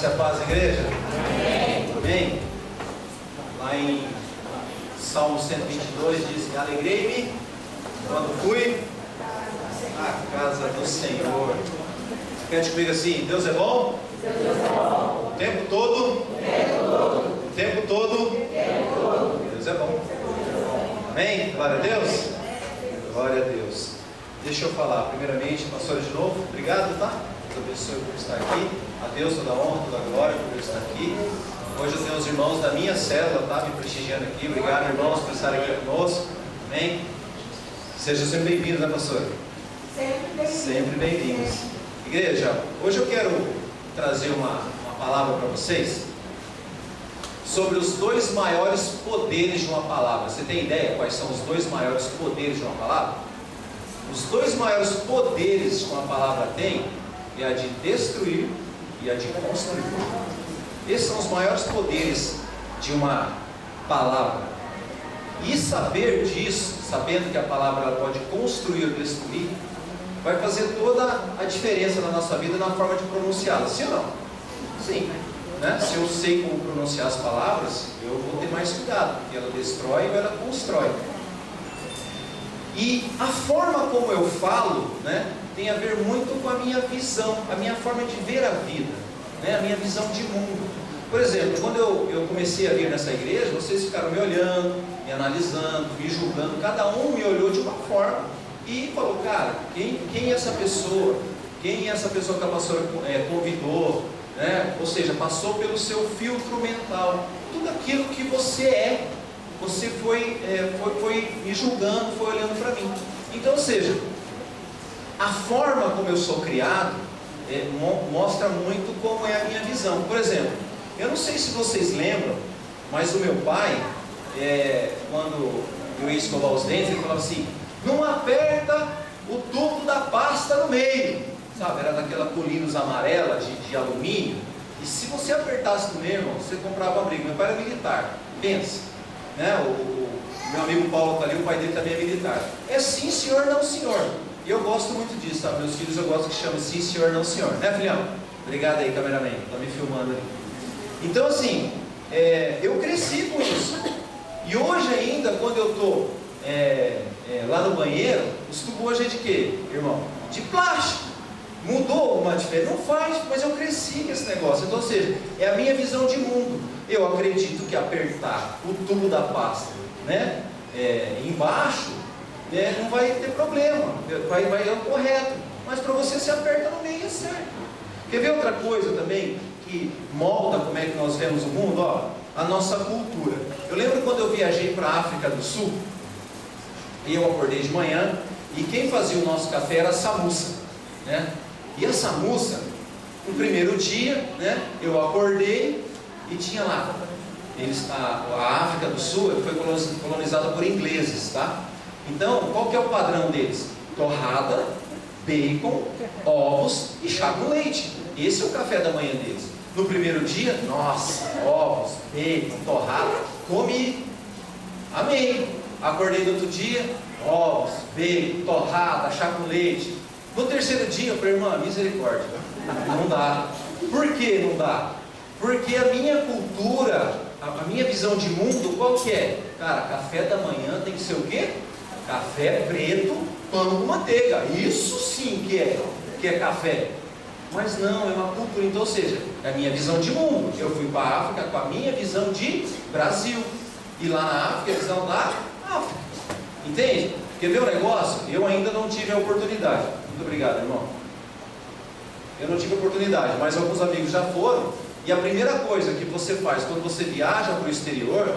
graça e a paz, igreja. Amém. Amém. Lá em Salmo 122 diz: alegrei-me quando fui à casa do Senhor. Repete comigo assim: Deus é bom? Deus é bom. O tempo todo? O tempo todo. O tempo todo? O tempo todo. Deus é bom. Amém? Glória a Deus. Glória a Deus. Deixa eu falar primeiramente, pastora, de novo, obrigado, tá? Deus abençoe por estar aqui. A Deus toda a honra, toda a glória por estar aqui. Hoje eu tenho os irmãos da minha célula, tá? Me prestigiando aqui. Obrigado, irmãos, por estarem aqui conosco. Amém? Sejam sempre bem-vindos, né, pastora? Sempre bem-vindos. Sempre bem-vindos. Igreja, hoje eu quero trazer uma palavra para vocês sobre os dois maiores poderes de uma palavra. Você tem ideia quais são os dois maiores poderes de uma palavra? Os dois maiores poderes que uma palavra tem é a de destruir e a de construir. Esses são os maiores poderes de uma palavra. E saber disso, sabendo que a palavra ela pode construir ou destruir, vai fazer toda a diferença na nossa vida na forma de pronunciá-la. Sim ou não? Sim. Né? Se eu sei como pronunciar as palavras, eu vou ter mais cuidado, porque ela destrói ou ela constrói. E a forma como eu falo, né, tem a ver muito com a minha visão, a minha forma de ver a vida, né, a minha visão de mundo. Por exemplo, quando eu comecei a vir nessa igreja, vocês ficaram me olhando, me analisando, me julgando, cada um me olhou de uma forma e falou: cara, quem é essa pessoa? Quem é essa pessoa que a pastora convidou? Né? Ou seja, passou pelo seu filtro mental. Tudo aquilo que você é, você foi me julgando, foi olhando para mim. Então, ou seja, a forma como eu sou criado mostra muito como é a minha visão. Por exemplo, eu não sei se vocês lembram, mas o meu pai, quando eu ia escovar os dentes, ele falava assim: não aperta o tubo da pasta no meio, sabe? Era daquela colinas amarela de alumínio, e se você apertasse no meio, irmão, você comprava uma briga. Meu pai era militar, pensa, né? O meu amigo Paulo está ali, o pai dele também é militar. É sim senhor, não senhor. E eu gosto muito disso, tá? Meus filhos eu gosto que chamam sim senhor, não senhor, né, filhão? Obrigado aí, cameraman, está me filmando ali. Então, assim, eu cresci com isso. E hoje ainda, quando eu estou lá no banheiro, os tubos hoje é de quê, irmão? De plástico. Mudou uma diferença? Não faz, mas eu cresci com esse negócio. Então, ou seja, é a minha visão de mundo. Eu acredito que apertar o tubo da pasta, né, embaixo, não vai ter problema, vai o correto. Mas para você se aperta no meio, é certo. Quer ver outra coisa também que molda como é que nós vemos o mundo? Ó, a nossa cultura. Eu lembro quando eu viajei para a África do Sul, e eu acordei de manhã, e quem fazia o nosso café era a samuça, né? E a samuça, no primeiro dia, né, eu acordei e tinha lá, a África do Sul foi colonizada por ingleses, tá? Então, qual que é o padrão deles? Torrada, bacon, ovos e chá com leite. Esse é o café da manhã deles. No primeiro dia, nossa, ovos, bacon, torrada, comi, amei. Acordei no outro dia, ovos, bacon, torrada, chá com leite. No terceiro dia, eu falei: irmã, misericórdia, não dá. Por que não dá? Porque a minha cultura, a minha visão de mundo, qual que é? Cara, café da manhã tem que ser o quê? Café preto, pão com manteiga. Isso sim que é café. Mas não, é uma cultura. Então, ou seja, é a minha visão de mundo. Eu fui para a África com a minha visão de Brasil. E lá na África, a visão da África. Entende? Quer ver o negócio? Eu ainda não tive a oportunidade. Muito obrigado, irmão. Eu não tive a oportunidade, mas alguns amigos já foram. E a primeira coisa que você faz quando você viaja para o exterior,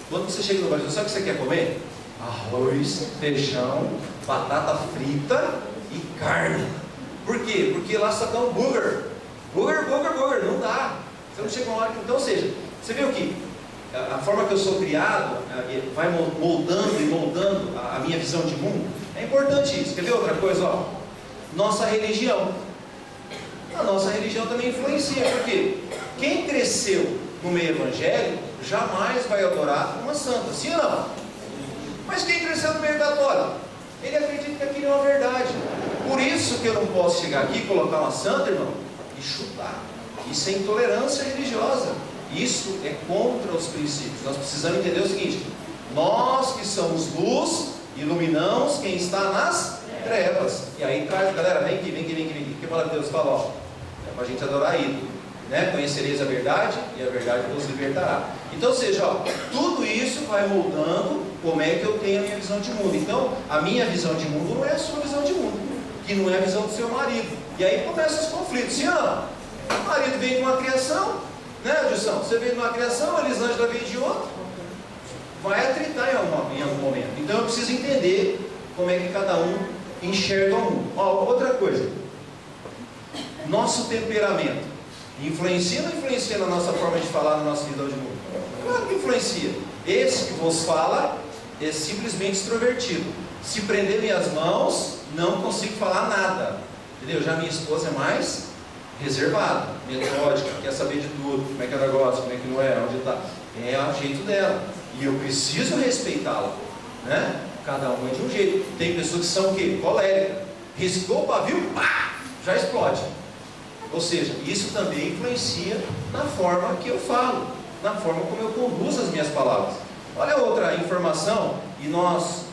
quando você chega no Brasil, sabe o que você quer comer? Arroz, feijão, batata frita e carne. Por quê? Porque lá só dá um burger. Burger, não dá. Você não chega uma hora que... Então, ou seja, você viu que a forma que eu sou criado vai moldando e moldando a minha visão de mundo. É importante isso. Quer ver outra coisa? Ó, nossa religião. A nossa religião também influencia. Por quê? Quem cresceu no meio evangélico jamais vai adorar uma santa. Sim ou não? Mas quem cresceu no meio católico, ele acredita que aquilo é uma verdade. Por isso que eu não posso chegar aqui e colocar uma santa, irmão, e chutar. Isso é intolerância religiosa. Isso é contra os princípios. Nós precisamos entender o seguinte: nós que somos luz, iluminamos quem está nas trevas. E aí traz, galera, vem aqui. O que a palavra de Deus fala? Ó, é para a gente adorar ídolo, né? Conhecereis a verdade e a verdade vos libertará. Então, ou seja, ó, tudo isso vai moldando como é que eu tenho a minha visão de mundo. Então, a minha visão de mundo não é a sua visão de mundo, que não é a visão do seu marido. E aí começam os conflitos. Sim ou não? O marido vem de uma criação, né, Gilson? Você veio de uma criação, a Elisângela veio de outra. Vai atritar em algum momento. Então eu preciso entender como é que cada um enxerga o mundo. Ó, outra coisa, nosso temperamento influencia ou não influencia na nossa forma de falar, na nossa visão de mundo? Claro que influencia. Esse que vos fala é simplesmente extrovertido. Se prender minhas mãos, não consigo falar nada. Entendeu? Já minha esposa é mais reservada, metódica, quer saber de tudo, como é que é o negócio, como é que não é, onde está. É o jeito dela. E eu preciso respeitá-la, né? Cada um é de um jeito. Tem pessoas que são o quê? Colérica. Riscou o pavio, pá, já explode. Ou seja, isso também influencia na forma que eu falo, na forma como eu conduzo as minhas palavras. Olha outra informação, e nós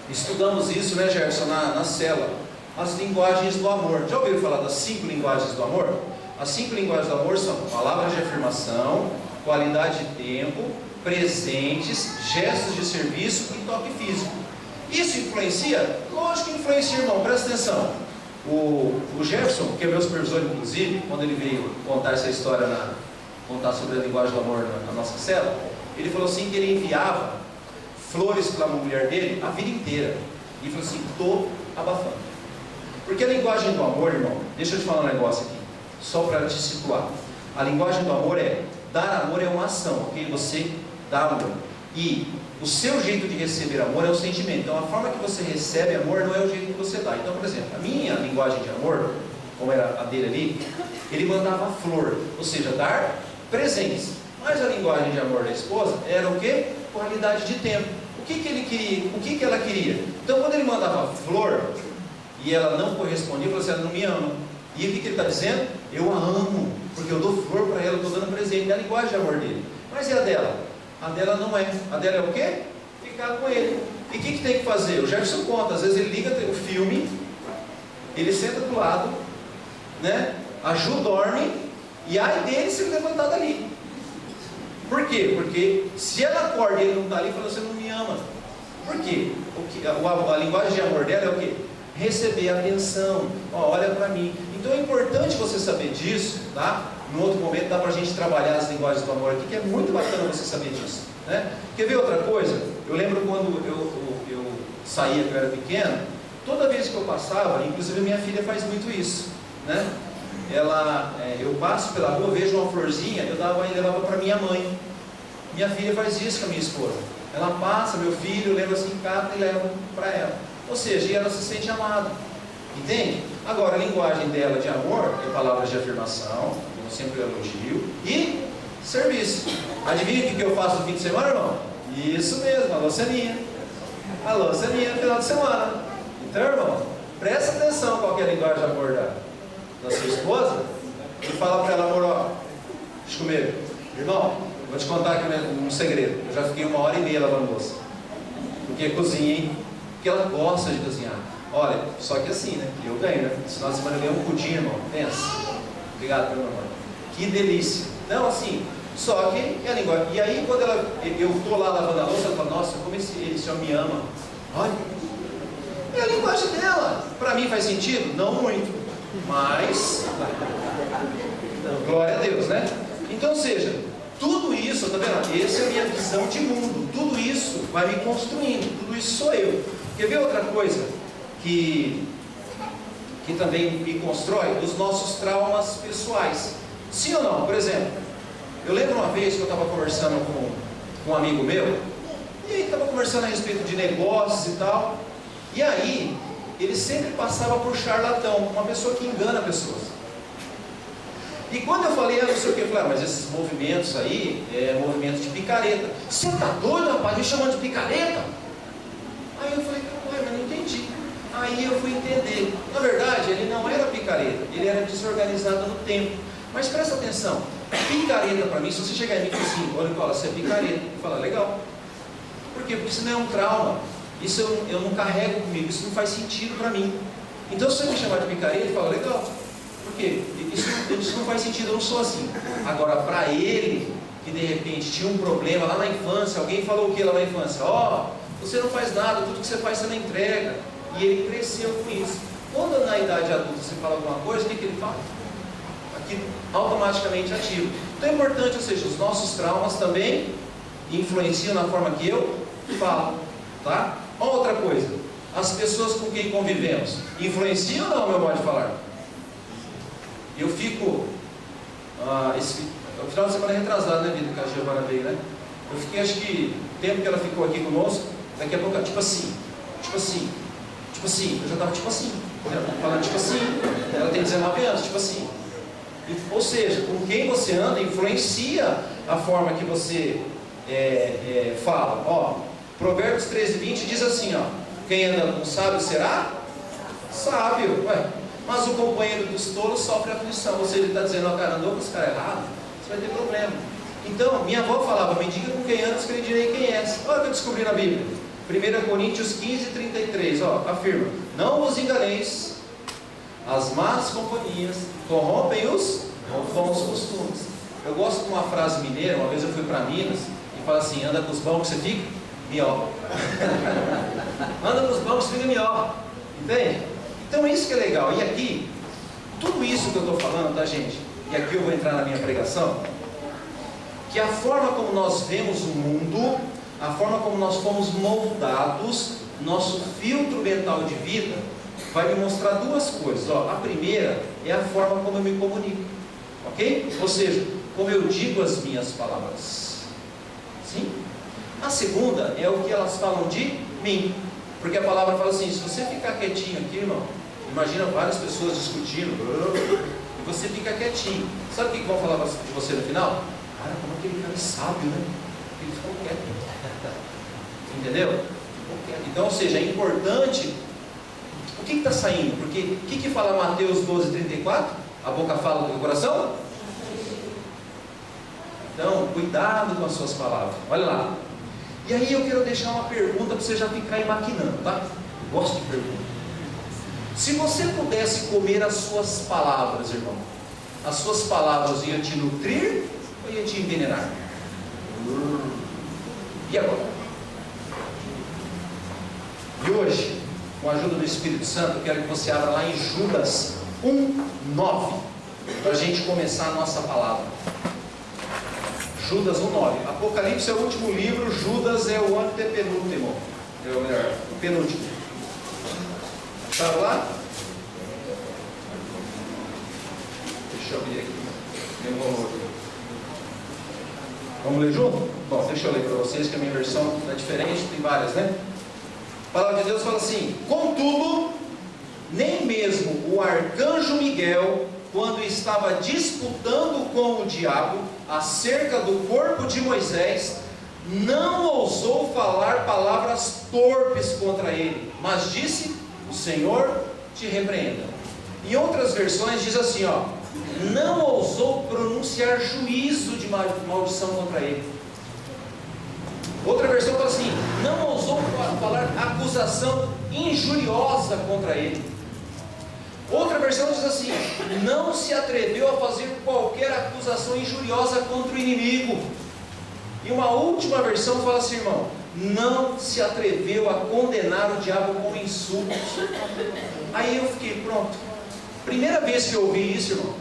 estudamos isso, né, Gerson, na célula. As linguagens do amor. Já ouviram falar das 5 linguagens do amor? As 5 linguagens do amor são palavras de afirmação, qualidade de tempo, presentes, gestos de serviço e toque físico. Isso influencia? Lógico que influencia, irmão, presta atenção. O Jefferson, que é meu supervisor, inclusive, quando ele veio contar essa história, contar sobre a linguagem do amor na nossa célula, ele falou assim que ele enviava flores para a mulher dele a vida inteira. E falou assim: estou abafando. Porque a linguagem do amor, irmão, deixa eu te falar um negócio aqui, só para te situar. A linguagem do amor é, dar amor é uma ação, ok? Você dá amor. E o seu jeito de receber amor é o sentimento. Então a forma que você recebe amor não é o jeito que você dá. Então, por exemplo, a minha linguagem de amor, como era a dele ali, ele mandava flor, ou seja, dar presentes. Mas a linguagem de amor da esposa era o quê? Qualidade de tempo. O que ele queria? O que ela queria? Então quando ele mandava flor e ela não correspondia, ele falou assim: ela não me ama. E o que ele está dizendo? Eu a amo, porque eu dou flor para ela, eu estou dando presente. É a linguagem de amor dele. Mas e a dela? A dela não é. A dela é o quê? Ficar com ele. E o que tem que fazer? O Jefferson conta, às vezes ele liga o filme, ele senta do lado, né? A Ju dorme, e ai dele se ele levantar dali. Por quê? Porque se ela acorda e ele não está ali, fala: você não me ama. Por quê? A linguagem de amor dela é o quê? Receber atenção. Ó, olha para mim. Então é importante você saber disso, tá? No outro momento dá para a gente trabalhar as linguagens do amor aqui, que é muito bacana você saber disso, né? Quer ver outra coisa? Eu lembro quando eu saía, que eu era pequeno, toda vez que eu passava, inclusive minha filha faz muito isso, né? Eu passo pela rua, vejo uma florzinha, eu dava e levava para minha mãe. Minha filha faz isso com a minha esposa. Ela passa, meu filho, leva assim, cata e leva para ela. Ou seja, e ela se sente amada. Entende? Agora, a linguagem dela de amor é palavras de afirmação, como sempre eu elogio, e serviço. Adivinha o que eu faço no fim de semana, irmão? Isso mesmo, alô Saninha. Alô Saninha, no final de semana. Então, irmão, presta atenção qual que é a linguagem de amor da sua esposa, e fala para ela: amor, ó, deixa comigo. Irmão, vou te contar aqui um segredo. Eu já fiquei 1h30 lavando louça. Porque cozinha, hein? Porque ela gosta de cozinhar. Olha, só que assim, né? Eu ganho, né? Esse final de semana eu ganhei um pudim, irmão. Pensa. Obrigado, meu irmão. Que delícia. Então, assim, só que é a linguagem. E aí, quando eu estou lá lavando a louça, ela fala: nossa, como esse homem me ama. Olha, é a linguagem dela. Para mim faz sentido? Não muito. Mas, glória a Deus, né? Então, ou seja, tudo isso, tá vendo? Essa é a minha visão de mundo. Tudo isso vai me construindo. Tudo isso sou eu. Quer ver outra coisa que também me constrói? Os nossos traumas pessoais. Sim ou não? Por exemplo, eu lembro uma vez que eu estava conversando com um amigo meu, e aí estava conversando a respeito de negócios e tal, e aí ele sempre passava por charlatão, uma pessoa que engana pessoas. E quando eu falei, não sei o que, eu falei: mas esses movimentos aí é movimento de picareta. Você tá doido, rapaz, me chamando de picareta? Aí eu falei: mas não entendi. Aí eu fui entender. Na verdade, ele não era picareta, ele era desorganizado no tempo. Mas presta atenção, picareta para mim, se você chegar em mim e falar assim, ô Nicola, você é picareta, eu falo, legal. Por quê? Porque isso não é um trauma, isso eu não carrego comigo, isso não faz sentido para mim. Então se você me chamar de picareta, eu falo, legal. Por quê? Isso não faz sentido, eu não sou assim. Agora, para ele, que de repente tinha um problema lá na infância, alguém falou o que lá na infância? Você não faz nada, tudo que você faz você não entrega. E ele cresceu com isso. Quando na idade adulta você fala alguma coisa, o que ele fala? Aquilo automaticamente ativa. Então é importante, ou seja, os nossos traumas também influenciam na forma que eu falo, tá? Outra coisa, as pessoas com quem convivemos influenciam ou não o meu modo de falar? Eu fico, o final de semana retrasado, né, Vida, que a Giovana veio, né? Eu fiquei, acho que, o tempo que ela ficou aqui conosco, daqui a pouco, tipo assim, eu já estava tipo assim, falando tipo assim, ela tem 19 anos, tipo assim. Ou seja, com quem você anda influencia a forma que você fala. Provérbios 13:20 diz assim, quem anda com sábio será sábio. Mas o companheiro dos tolos sofre aflição. Ou seja, ele está dizendo, cara, andou com esse cara errado, você vai ter problema. Então, minha avó falava, me diga com quem andas que eu lhe direi quem és. Olha o que eu descobri na Bíblia. 1 Coríntios 15:33, afirma, não vos enganeis, as más companhias corrompem os bons costumes. Eu gosto de uma frase mineira, uma vez eu fui para Minas, e fala assim, anda com os bons que você fica mió. Anda com os bons que você fica mió. Entende? Então isso que é legal. E aqui, tudo isso que eu estou falando, tá, gente? E aqui eu vou entrar na minha pregação, que a forma como nós vemos o mundo, a forma como nós fomos moldados, nosso filtro mental de vida, vai me mostrar duas coisas. A primeira é a forma como eu me comunico, ok? Ou seja, como eu digo as minhas palavras. Sim? A segunda é o que elas falam de mim, porque a palavra fala assim, se você ficar quietinho aqui, irmão, imagina várias pessoas discutindo, e você fica quietinho, sabe o que vão falar de você no final? Cara, como aquele cara é sábio, né? Ele ficou quieto. Entendeu? Então, ou seja, é importante. O que está saindo? Porque o que fala Mateus 12:34? A boca fala do coração? Então, cuidado com as suas palavras. Olha lá. E aí eu quero deixar uma pergunta para você já ficar aí maquinando, tá? Eu gosto de pergunta. Se você pudesse comer as suas palavras, irmão, as suas palavras iam te nutrir ou iam te envenenar? E agora? E hoje, com a ajuda do Espírito Santo, eu quero que você abra lá em Judas 1:9, para a gente começar a nossa palavra. Judas 1:9. Apocalipse é o último livro, Judas é o antepenúltimo. Ou melhor, o penúltimo. Está lá? Deixa eu abrir aqui. Vamos ler junto? Bom, deixa eu ler para vocês, que a minha versão está diferente, tem várias, né? A palavra de Deus fala assim: contudo, nem mesmo o arcanjo Miguel, quando estava disputando com o diabo acerca do corpo de Moisés, não ousou falar palavras torpes contra ele, mas disse: o Senhor te repreenda. Em outras versões diz assim, não ousou pronunciar juízo de maldição contra ele. Outra versão fala assim, não ousou falar acusação injuriosa contra ele. Outra versão diz assim, não se atreveu a fazer qualquer acusação injuriosa contra o inimigo. E uma última versão fala assim, irmão, não se atreveu a condenar o diabo com insultos. Aí eu fiquei, pronto. Primeira vez que eu ouvi isso, irmão,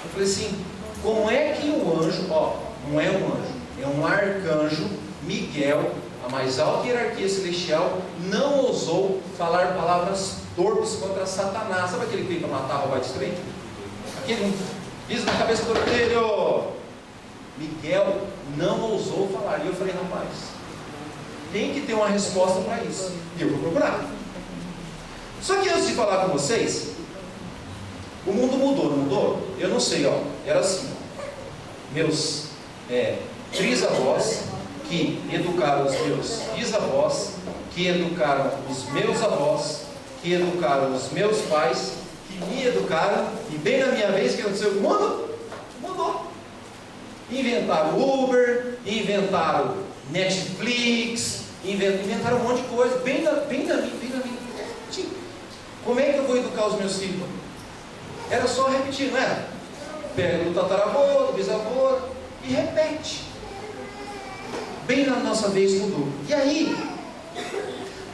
eu falei assim, como é que o anjo, não é um anjo, é um arcanjo, Miguel, a mais alta hierarquia celestial, não ousou falar palavras torpes contra Satanás? Sabe aquele que veio para matar, roubar e destruir? Aquele diz na cabeça do orelho. Miguel não ousou falar. E eu falei, rapaz, tem que ter uma resposta para isso. E eu vou procurar. Só que antes de falar com vocês, o mundo mudou, não mudou? Eu não sei, era assim, meus trisavós, que educaram os meus bisavós, que educaram os meus avós, que educaram os meus pais, que me educaram, e bem na minha vez, que aconteceu com o mundo? Inventaram Uber, inventaram Netflix, inventaram um monte de coisa, bem na minha. Como é que eu vou educar os meus filhos? Era só repetir, não era? Pega do tataravô, do bisavô e repete. Bem na nossa vez mudou. E aí,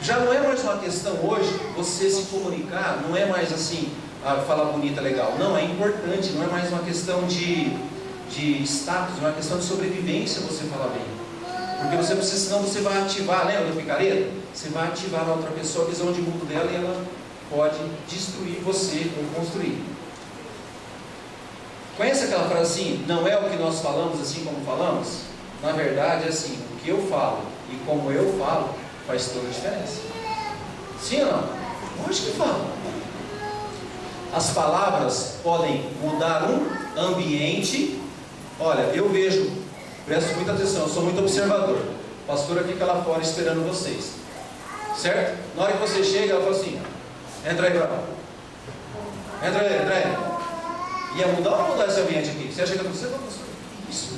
já não é mais uma questão hoje, você se comunicar, não é mais assim, falar bonita, legal. Não, é importante, não é mais uma questão de status, não é uma questão de sobrevivência você falar bem. Porque você precisa, senão você vai ativar, lembra do picareta? Você vai ativar a outra pessoa, a visão de mundo dela, e ela pode destruir você ou construir. Conhece aquela frase assim, não é o que nós falamos assim como falamos? Na verdade é assim, o que eu falo e como eu falo faz toda a diferença. Sim ou não? Lógico que fala. As palavras podem mudar um ambiente. Olha, eu vejo, presto muita atenção, eu sou muito observador. A pastora fica lá fora esperando vocês, certo? Na hora que você chega, ela fala assim, entra aí, Bravo. Entra aí. Ia mudar ou não mudar esse ambiente aqui? Você acha que você não gostou? Isso.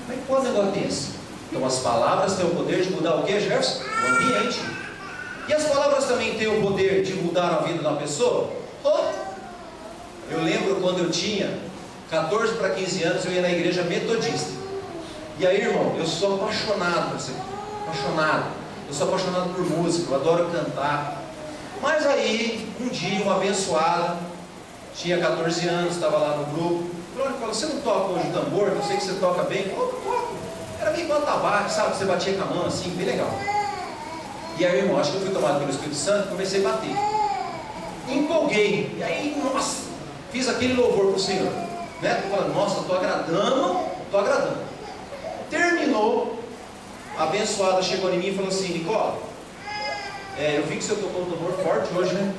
Como é que pode um negócio desse? Então as palavras têm o poder de mudar o que, Jefferson? O ambiente. E as palavras também têm o poder de mudar a vida da pessoa? Oh. Eu lembro quando eu tinha 14 para 15 anos, eu ia na igreja metodista. E aí, irmão, eu sou apaixonado por isso aqui. Apaixonado. Eu sou apaixonado por música, eu adoro cantar. Mas aí, um dia, uma abençoada, tinha 14 anos, estava lá no grupo. Falou, você não toca hoje o tambor? Eu sei que você toca bem. Eu toco. Era meio batabaque, sabe? Você batia com a mão assim, bem legal. E aí, irmão, acho que eu fui tomado pelo Espírito Santo e comecei a bater. Empolguei. E aí, nossa, fiz aquele louvor para o Senhor. Né? Tô falando, nossa, estou agradando. Terminou. A abençoada chegou em mim e falou assim, Nicola, eu vi que você tocou um tambor forte hoje, né?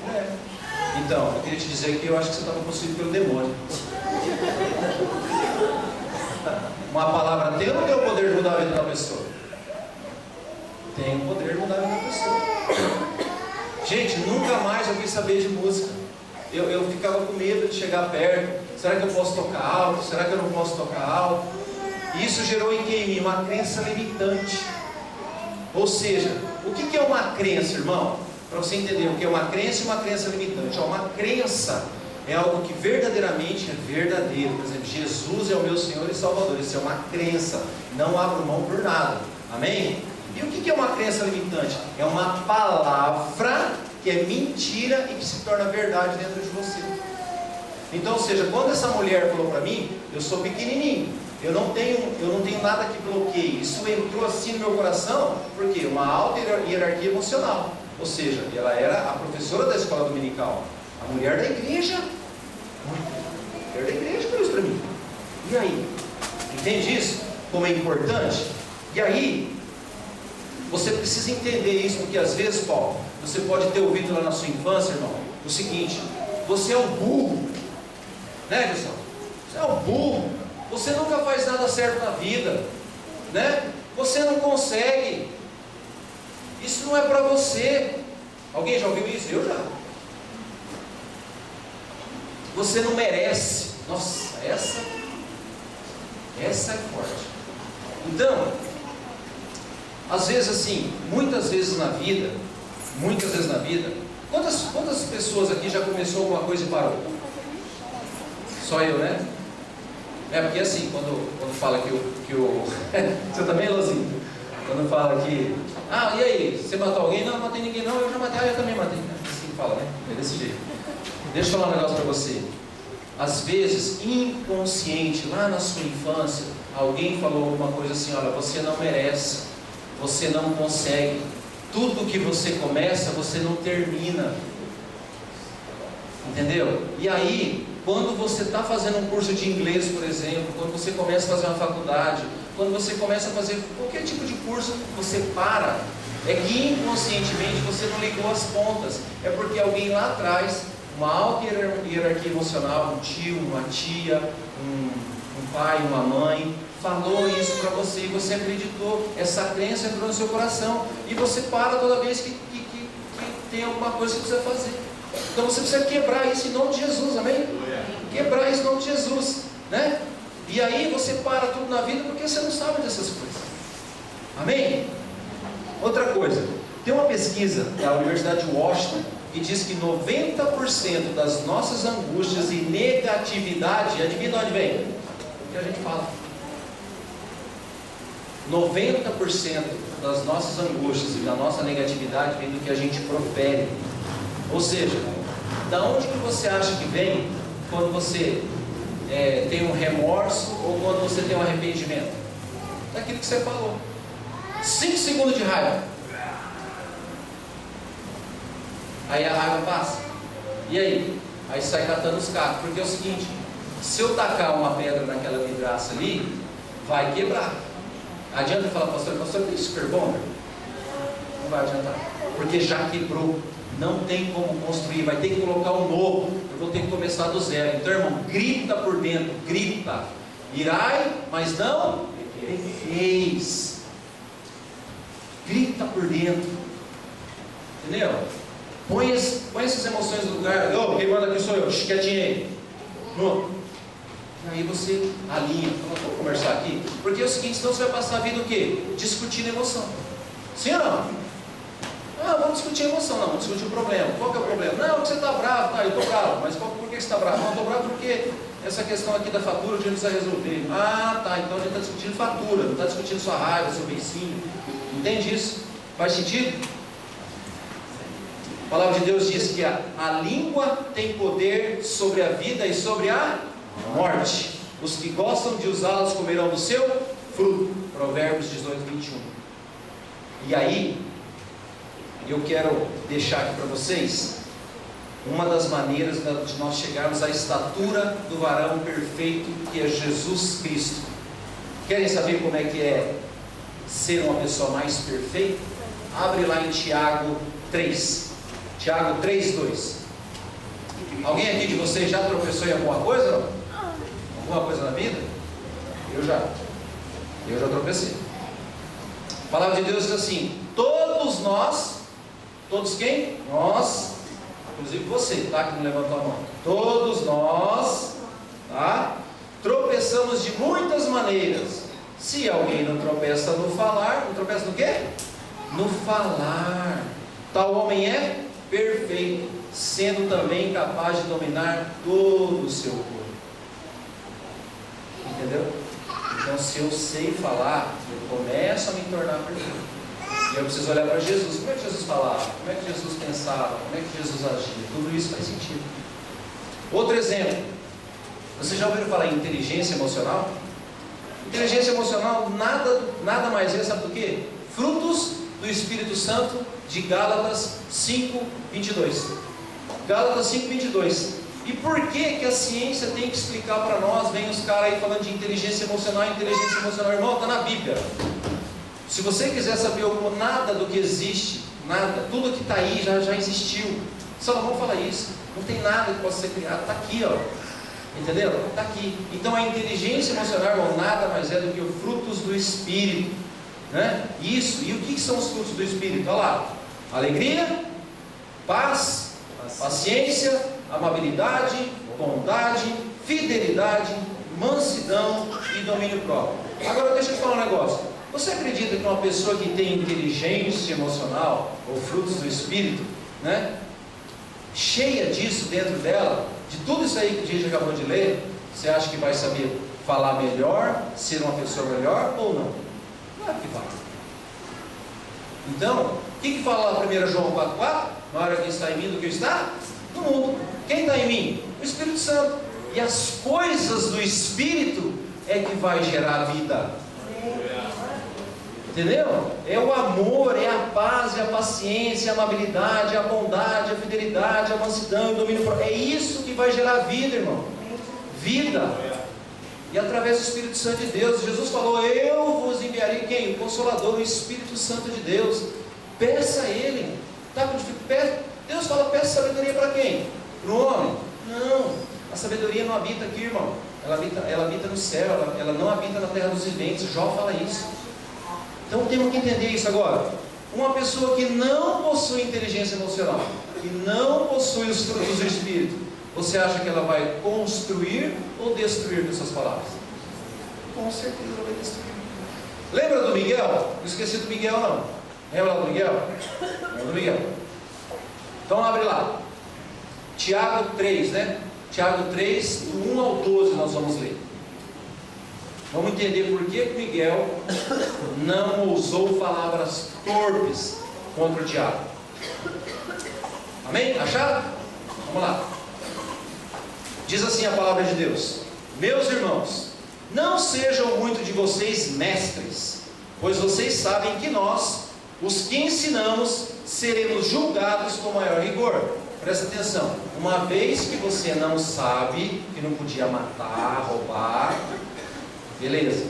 Então, eu queria te dizer que eu acho que você estava possuído pelo demônio. Uma palavra tem ou não tem o poder de mudar a vida da pessoa? Tem o poder de mudar a vida da pessoa. Gente, nunca mais eu quis saber de música. Eu ficava com medo de chegar perto. Será que eu posso tocar alto? Será que eu não posso tocar alto? E isso gerou em mim uma crença limitante. Ou seja, o que é uma crença, irmão? Para você entender o que é uma crença e uma crença limitante. Uma crença é algo que verdadeiramente é verdadeiro. Por exemplo, Jesus é o meu Senhor e Salvador. Isso é uma crença. Não abro mão por nada. Amém? E o que é uma crença limitante? É uma palavra que é mentira e que se torna verdade dentro de você. Então, ou seja, quando essa mulher falou para mim, eu sou pequenininho, eu não tenho nada que bloqueie. Isso entrou assim no meu coração, porque uma alta hierarquia emocional. Ou seja, ela era a professora da escola dominical, a mulher da igreja. A mulher da igreja falou isso para mim. E aí? Entende isso? Como é importante? E aí, você precisa entender isso, porque às vezes, Paulo, você pode ter ouvido lá na sua infância, irmão, o seguinte: você é um burro, né, pessoal? Você é um burro, você nunca faz nada certo na vida, né? Você não consegue, isso não é para você. Alguém já ouviu isso? Eu já. Você não merece. Nossa, essa é forte. Então, às vezes assim, muitas vezes na vida, quantas pessoas aqui já começou alguma coisa e parou? Só eu, né? É porque assim, quando fala que o você também, Lozinho? Quando fala que, e aí, você matou alguém? Não, não matei ninguém não, eu já matei, eu também matei. Assim fala, né? É desse jeito. Deixa eu falar um negócio para você. Às vezes, inconsciente, lá na sua infância, alguém falou alguma coisa assim: olha, você não merece, você não consegue, tudo que você começa, você não termina. Entendeu? E aí, quando você está fazendo um curso de inglês, por exemplo, quando você começa a fazer uma faculdade, quando você começa a fazer qualquer tipo de curso, você para. É que inconscientemente você não ligou as pontas. É porque alguém lá atrás, uma alta hierarquia emocional, um tio, uma tia, um pai, uma mãe, falou isso para você e você acreditou. Essa crença entrou no seu coração e você para toda vez que tem alguma coisa que precisa fazer. Então você precisa quebrar isso em nome de Jesus, amém? Quebrar isso em nome de Jesus, né? E aí você para tudo na vida porque você não sabe dessas coisas. Amém? Outra coisa, tem uma pesquisa da Universidade de Washington que diz que 90% das nossas angústias e negatividade, adivinha de onde vem? Do que a gente fala. 90% das nossas angústias e da nossa negatividade vem do que a gente profere. Ou seja, da onde que você acha que vem quando você tem um remorso ou quando você tem um arrependimento? Daquilo que você falou. 5 segundos de raiva. Aí a raiva passa. E aí? Aí sai catando os cacos. Porque é o seguinte, se eu tacar uma pedra naquela vidraça ali, vai quebrar. Adianta falar, pastor, tem super bonder? Não vai adiantar. Porque já quebrou. Não tem como construir. Vai ter que colocar um novo. Eu vou ter que começar do zero. Então, irmão, grita por dentro. Grita. Irai, mas não pequeis. Grita por dentro. Entendeu? Põe essas emoções no lugar. Quem manda aqui sou eu. Quietinho aí. E aí você alinha. Fala, vamos conversar aqui. Porque é o seguinte, senão você vai passar a vida o quê? Discutindo emoção. Sim ou não? Vamos discutir a emoção. Não, vamos discutir o problema. Qual que é o problema? Não, que você está bravo. Tá, eu estou bravo. Mas por que você está bravo? Não, eu estou bravo porque essa questão aqui da fatura a gente precisa resolver. Tá, então a gente está discutindo fatura. Não está discutindo sua raiva, seu beicinho. Entende isso? Faz sentido? A palavra de Deus diz que a língua tem poder sobre a vida e sobre a morte. Os que gostam de usá-las comerão do seu fruto. Provérbios 18, 21. E aí, eu quero deixar aqui para vocês uma das maneiras de nós chegarmos à estatura do varão perfeito, que é Jesus Cristo. Querem saber como é que é ser uma pessoa mais perfeita? Abre lá em Tiago 3. Tiago 3, 2. Alguém aqui de vocês já tropeçou em alguma coisa? Não? Alguma coisa na vida? Eu já tropecei. A palavra de Deus diz assim: todos nós, todos quem? Nós, inclusive você, tá? Que não levantou a mão. Todos nós, tá? Tropeçamos de muitas maneiras. Se alguém não tropeça no falar, não tropeça no quê? No falar. Tal homem é perfeito, sendo também capaz de dominar todo o seu corpo. Entendeu? Então, se eu sei falar, eu começo a me tornar perfeito. E eu preciso olhar para Jesus. Como é que Jesus falava? Como é que Jesus pensava? Como é que Jesus agia? Tudo isso faz sentido. Outro exemplo. Vocês já ouviram falar em inteligência emocional? Inteligência emocional nada mais é, sabe do que? Frutos do Espírito Santo, de Gálatas 5, 22. Gálatas 5, 22. E por que a ciência tem que explicar para nós? Vem os caras aí falando de inteligência emocional. Irmão, está na Bíblia. Se você quiser saber nada do que existe, nada, tudo que está aí já existiu. Salomão fala isso. Não tem nada que possa ser criado. Está aqui, ó. Entendeu? Está aqui. Então a inteligência emocional, irmão, nada mais é do que os frutos do Espírito, né? Isso. E o que são os frutos do Espírito? Olha lá: alegria, paz, paciência, amabilidade, bondade, fidelidade, mansidão e domínio próprio. Agora deixa eu te falar um negócio. Você acredita que uma pessoa que tem inteligência emocional, ou frutos do Espírito, né, cheia disso dentro dela, de tudo isso aí que a gente acabou de ler, você acha que vai saber falar melhor, ser uma pessoa melhor ou não? Claro que vai. Então, o que fala lá 1 João 4,4? Maior que está em mim do que está no mundo. Quem está em mim? O Espírito Santo. E as coisas do Espírito é que vai gerar vida. Entendeu? É o amor, é a paz, é a paciência, a amabilidade, a bondade, a fidelidade, a mansidão e o domínio próprio. É isso que vai gerar vida, irmão. Vida. E através do Espírito Santo de Deus, Jesus falou: eu vos enviarei quem? O Consolador, o Espírito Santo de Deus. Peça a Ele. Tá com dificuldade? Deus fala: peça sabedoria para quem? Para o homem? Não. A sabedoria não habita aqui, irmão. Ela habita no céu, ela não habita na terra dos viventes. Jó fala isso. Então temos que entender isso agora. Uma pessoa que não possui inteligência emocional, que não possui os frutos do Espírito, você acha que ela vai construir ou destruir com suas palavras? com certeza vai destruir. Lembra do Miguel? Não esqueci do Miguel não. Lembra lá do Miguel? Lembra do Miguel? Então abre lá. Tiago 3, né? Tiago 3, do 1 ao 12 nós vamos ler. Vamos entender por que Miguel não usou palavras torpes contra o Tiago. Amém? Acharam? Vamos lá. Diz assim a palavra de Deus: meus irmãos, não sejam muito de vocês mestres, pois vocês sabem que nós, os que ensinamos, seremos julgados com maior rigor. Presta atenção, uma vez que você não sabe que não podia matar, roubar, beleza,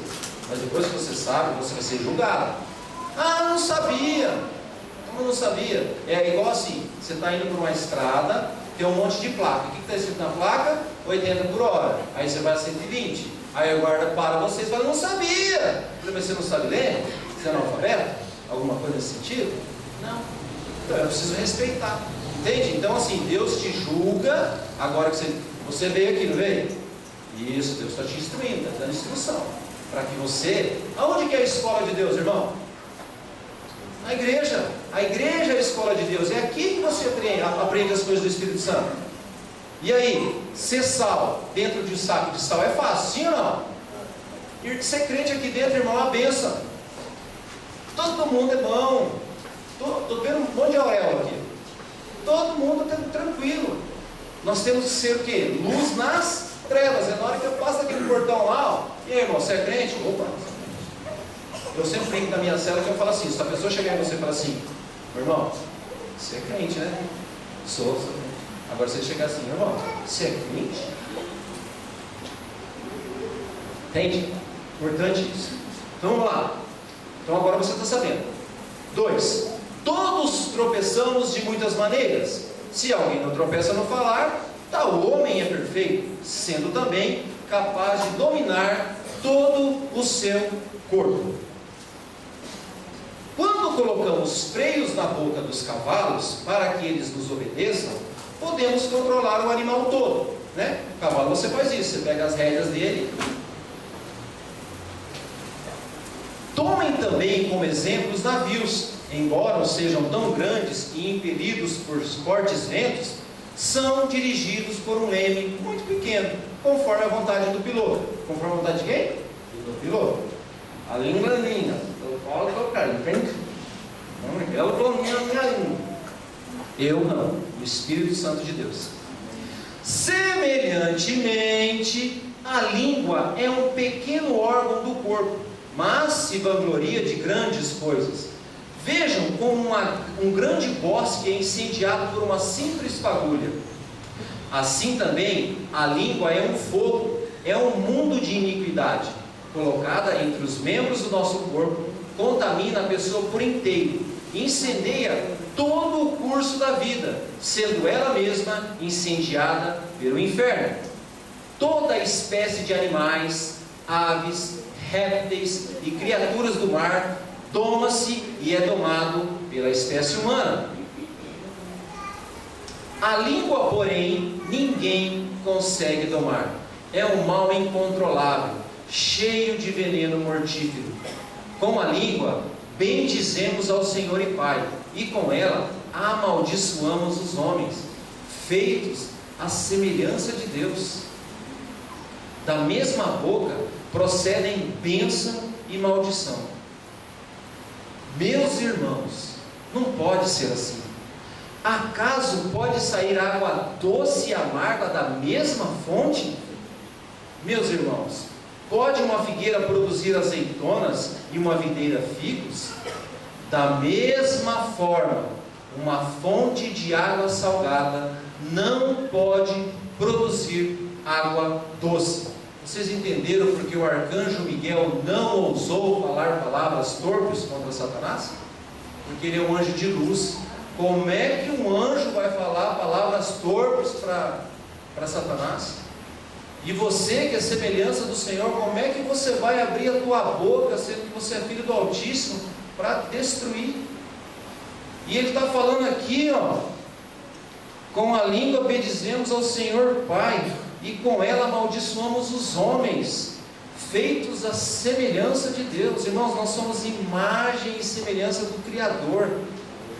mas depois que você sabe, você vai ser julgado. Ah, não sabia. Como não sabia? É igual assim, você está indo por uma estrada, tem um monte de placa. O que está escrito na placa? 80 por hora. Aí você vai a 120. Aí o guarda para vocês e fala, não sabia. Mas você não sabe ler? Você é analfabeto? Alguma coisa nesse sentido? Não. Então eu preciso respeitar. Entende? Então assim, Deus te julga. Agora que você veio aqui, não veio? Isso, Deus está te instruindo, está dando instrução. Para que você... Aonde que é a escola de Deus, irmão? Na igreja. A igreja é a escola de Deus. É aqui que você aprende as coisas do Espírito Santo. E aí, ser sal dentro de um saco de sal é fácil, sim ou não? E ser crente aqui dentro, irmão, é uma bênção. Todo mundo é bom. Estou vendo um monte de auréola aqui. Todo mundo está tranquilo. Nós temos que ser o quê? Luz nas trevas. É na hora que eu passo aquele portão lá, ó. E aí, irmão, você é crente? Opa! Eu sempre brinco na minha cela que eu falo assim, se a pessoa chegar em você e falar assim, meu irmão, você é crente, né? Sou crente. Agora se ele chegar assim, meu irmão, você é crente? Entende? Importante isso. Então vamos lá. Então agora você está sabendo. 2. Todos tropeçamos de muitas maneiras. Se alguém não tropeça no falar, tal homem é perfeito, sendo também capaz de dominar todo o seu corpo. Quando colocamos freios na boca dos cavalos para que eles nos obedeçam, podemos controlar o animal todo, né? O cavalo você faz isso, você pega as rédeas dele. Tomem também como exemplo os navios, embora não sejam tão grandes e impelidos por fortes ventos, são dirigidos por um leme muito pequeno, conforme a vontade do piloto. Conforme a vontade de quem? Do piloto. A língua é linda. Eu falo que eu quero, entende? Eu domino a minha língua. Eu não. O Espírito Santo de Deus. Semelhantemente, a língua é um pequeno órgão do corpo, mas se vangloria de grandes coisas. Vejam como um grande bosque é incendiado por uma simples fagulha. Assim também, a língua é um fogo, é um mundo de iniquidade. Colocada entre os membros do nosso corpo, contamina a pessoa por inteiro, incendeia todo o curso da vida, sendo ela mesma incendiada pelo inferno. Toda espécie de animais, aves, répteis e criaturas do mar doma-se e é domado pela espécie humana. A língua, porém, ninguém consegue domar. É um mal incontrolável, cheio de veneno mortífero. Com a língua, bendizemos ao Senhor e Pai, e com ela amaldiçoamos os homens, feitos à semelhança de Deus. Da mesma boca procedem bênção e maldição. Meus irmãos, não pode ser assim. Acaso pode sair água doce e amarga da mesma fonte? Meus irmãos, pode uma figueira produzir azeitonas e uma videira figos? Da mesma forma, uma fonte de água salgada não pode produzir água doce. Vocês entenderam porque o arcanjo Miguel não ousou falar palavras torpes contra Satanás? Porque ele é um anjo de luz. Como é que um anjo vai falar palavras torpes para Satanás? E você, que é semelhança do Senhor, como é que você vai abrir a tua boca, sendo que você é filho do Altíssimo, para destruir? E ele está falando aqui, ó, com a língua bendizemos ao Senhor Pai, e com ela amaldiçoamos os homens, feitos à semelhança de Deus. Irmãos, nós somos imagem e semelhança do Criador,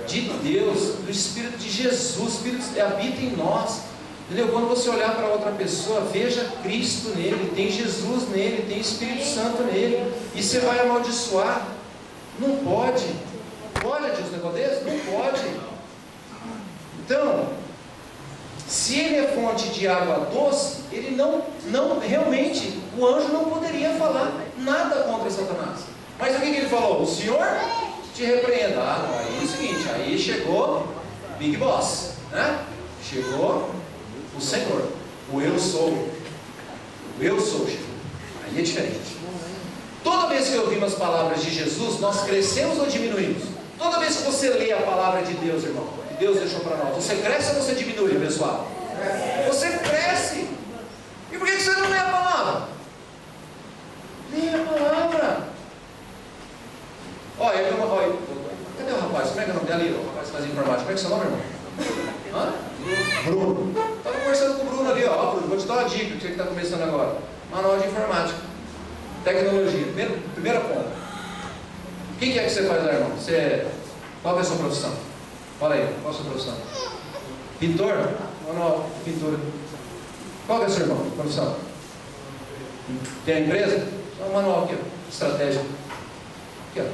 de Deus, do Espírito de Jesus. O Espírito habita em nós, entendeu? Quando você olhar para outra pessoa, veja Cristo nele, tem Jesus nele, tem Espírito Santo nele, e você vai amaldiçoar? Não pode. Pode, Deus, negócio desse? Não pode. Então, se ele é fonte de água doce, ele não realmente, o anjo não poderia falar nada contra Satanás. Mas o que ele falou? O Senhor te repreenda. Não, aí é o seguinte, aí chegou Big Boss, né? Chegou o Senhor, o eu sou, chegou. Aí é diferente. Toda vez que ouvimos as palavras de Jesus, nós crescemos ou diminuímos? Toda vez que você lê a palavra de Deus, irmão, que Deus deixou para nós, você cresce ou você diminui, abençoado? Você cresce. E por que você não lê a palavra? Lê a palavra. Olha, cadê o rapaz? Como é que é o nome dele? O rapaz que faz informática. Como é que é o seu nome, irmão? Hã? Bruno. Estava conversando com o Bruno ali, ó. Bruno, vou te dar uma dica, que você está começando agora. Manual de informática. Tecnologia. Primeira ponta. O que é que você faz lá, irmão? Qual é a sua profissão? Fala aí, qual é a sua profissão? Pintor? Manual de pintura. Qual é a sua, irmão, profissão? Tem a empresa? Então, manual aqui, ó. Estratégia. Aqui, ó.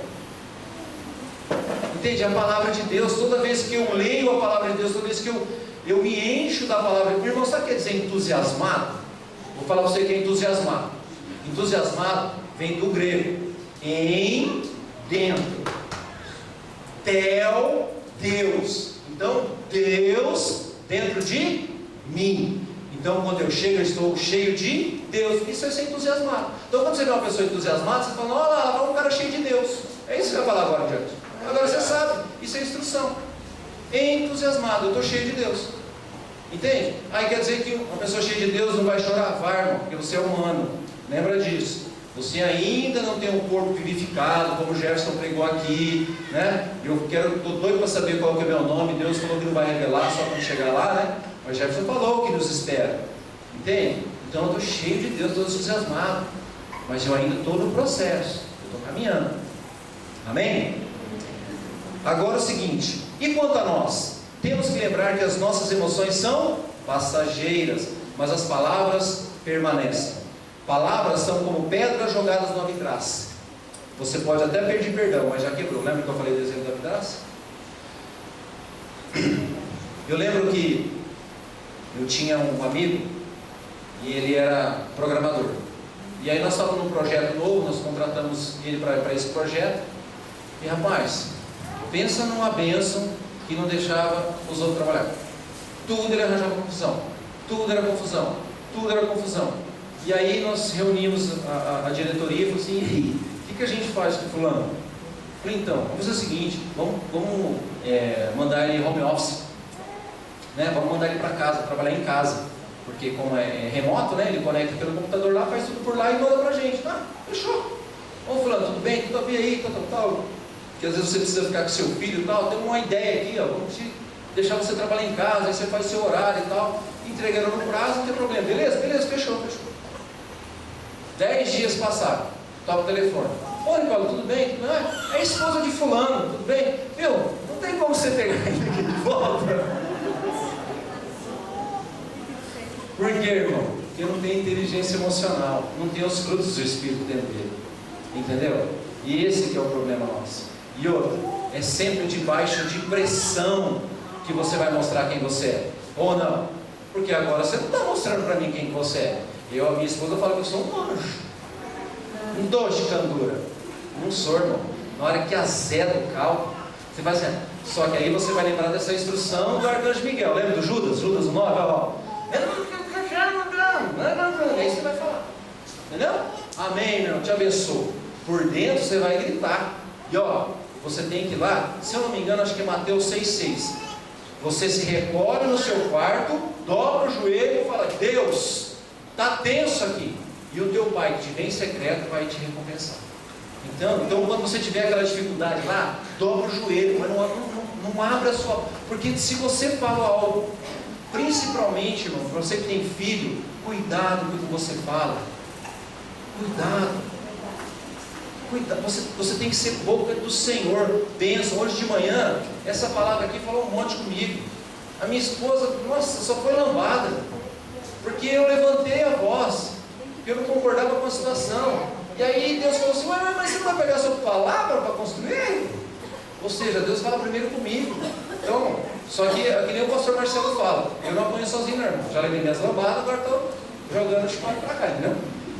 Entende? A palavra de Deus, toda vez que eu leio a palavra de Deus, toda vez que eu me encho da palavra de Deus, irmão, sabe o que quer dizer entusiasmado? Vou falar para você que é entusiasmado. Entusiasmado vem do grego, em dentro. Tel, Deus. Então, Deus dentro de mim. Então, quando eu chego, eu estou cheio de Deus. Isso é ser entusiasmado. Então, quando você vê uma pessoa entusiasmada, você fala, olha lá, um cara cheio de Deus. É isso que você vai falar agora, diante. Agora você sabe, isso é instrução. Entusiasmado, eu estou cheio de Deus. Entende? Aí quer dizer que uma pessoa cheia de Deus não vai chorar? Vai, irmão, porque você é humano. Lembra disso. Você ainda não tem um corpo vivificado, como o Jefferson pregou aqui, né? Estou doido para saber qual que é o meu nome. Deus falou que não vai revelar só quando chegar lá, né? Mas Jefferson falou que nos espera. Entende? Então eu estou cheio de Deus, estou entusiasmado. Mas eu ainda estou no processo. Eu estou caminhando. Amém? Agora o seguinte, e quanto a nós? Temos que lembrar que as nossas emoções são passageiras, mas as palavras permanecem. Palavras são como pedras jogadas no vidraça. Você pode até pedir perdão, mas já quebrou. Lembra que eu falei do exemplo da vidraça? Eu lembro que eu tinha um amigo e ele era programador. E aí nós estávamos num projeto novo, nós contratamos ele para esse projeto. E rapaz, pensa numa bênção que não deixava os outros trabalhar. Tudo ele arranjava confusão. Tudo era confusão. Tudo era confusão. E aí nós reunimos a diretoria e falamos assim, o que a gente faz com fulano? Eu falei, então, vamos fazer o seguinte, vamos mandar ele home office, né? Vamos mandar ele para casa, trabalhar em casa, porque como é remoto, né? Ele conecta pelo computador lá, faz tudo por lá e manda para a gente. Ah, fechou. Ô fulano, tudo bem? Tudo bem aí, tal. Porque às vezes você precisa ficar com seu filho e tal, tem uma ideia aqui, ó, vamos deixar você trabalhar em casa, aí você faz seu horário e tal, entregando no prazo, não tem problema, beleza? Beleza, fechou. 10 dias passaram, toca o telefone. Ô Nicola, tudo bem? É a esposa de fulano, tudo bem? Viu, não tem como você pegar ele aqui de volta. Por quê, irmão? Porque não tem inteligência emocional, não tem os frutos do Espírito dentro dele. Entendeu? E esse que é o problema nosso. E outro, é sempre debaixo de pressão que você vai mostrar quem você é. Ou não? Porque agora você não está mostrando para mim quem você é. A minha esposa fala que eu sou um anjo. Um doce de candura. Não sou, irmão. Na hora que azeda o cálculo, você vai assim. Só que aí você vai lembrar dessa instrução do arcanjo Miguel. Lembra do Judas? Judas 9, ó. Aí você vai falar. Entendeu? Amém, meu. Te abençoo. Por dentro você vai gritar. E ó, você tem que ir lá, se eu não me engano, acho que é Mateus 6,6. Você se recolhe no seu quarto, dobra o joelho e fala, Deus, está tenso aqui. E o teu pai que te vem em secreto vai te recompensar. Então quando você tiver aquela dificuldade lá, dobra o joelho, mas não abra a sua... Porque se você fala algo, principalmente, irmão, você que tem filho, cuidado com o que você fala. Cuidado, você tem que ser boca do Senhor. Pensa, hoje de manhã, essa palavra aqui falou um monte comigo. A minha esposa, nossa, só foi lambada, porque eu levantei a voz, porque eu não concordava com a situação. E aí Deus falou assim: mas você não vai pegar a sua palavra para construir? Ou seja, Deus fala primeiro comigo. Então, só que nem o pastor Marcelo fala, eu não apanho sozinho, não, irmão. Já levei minhas lambadas, agora estou jogando o chicote para cá, entendeu?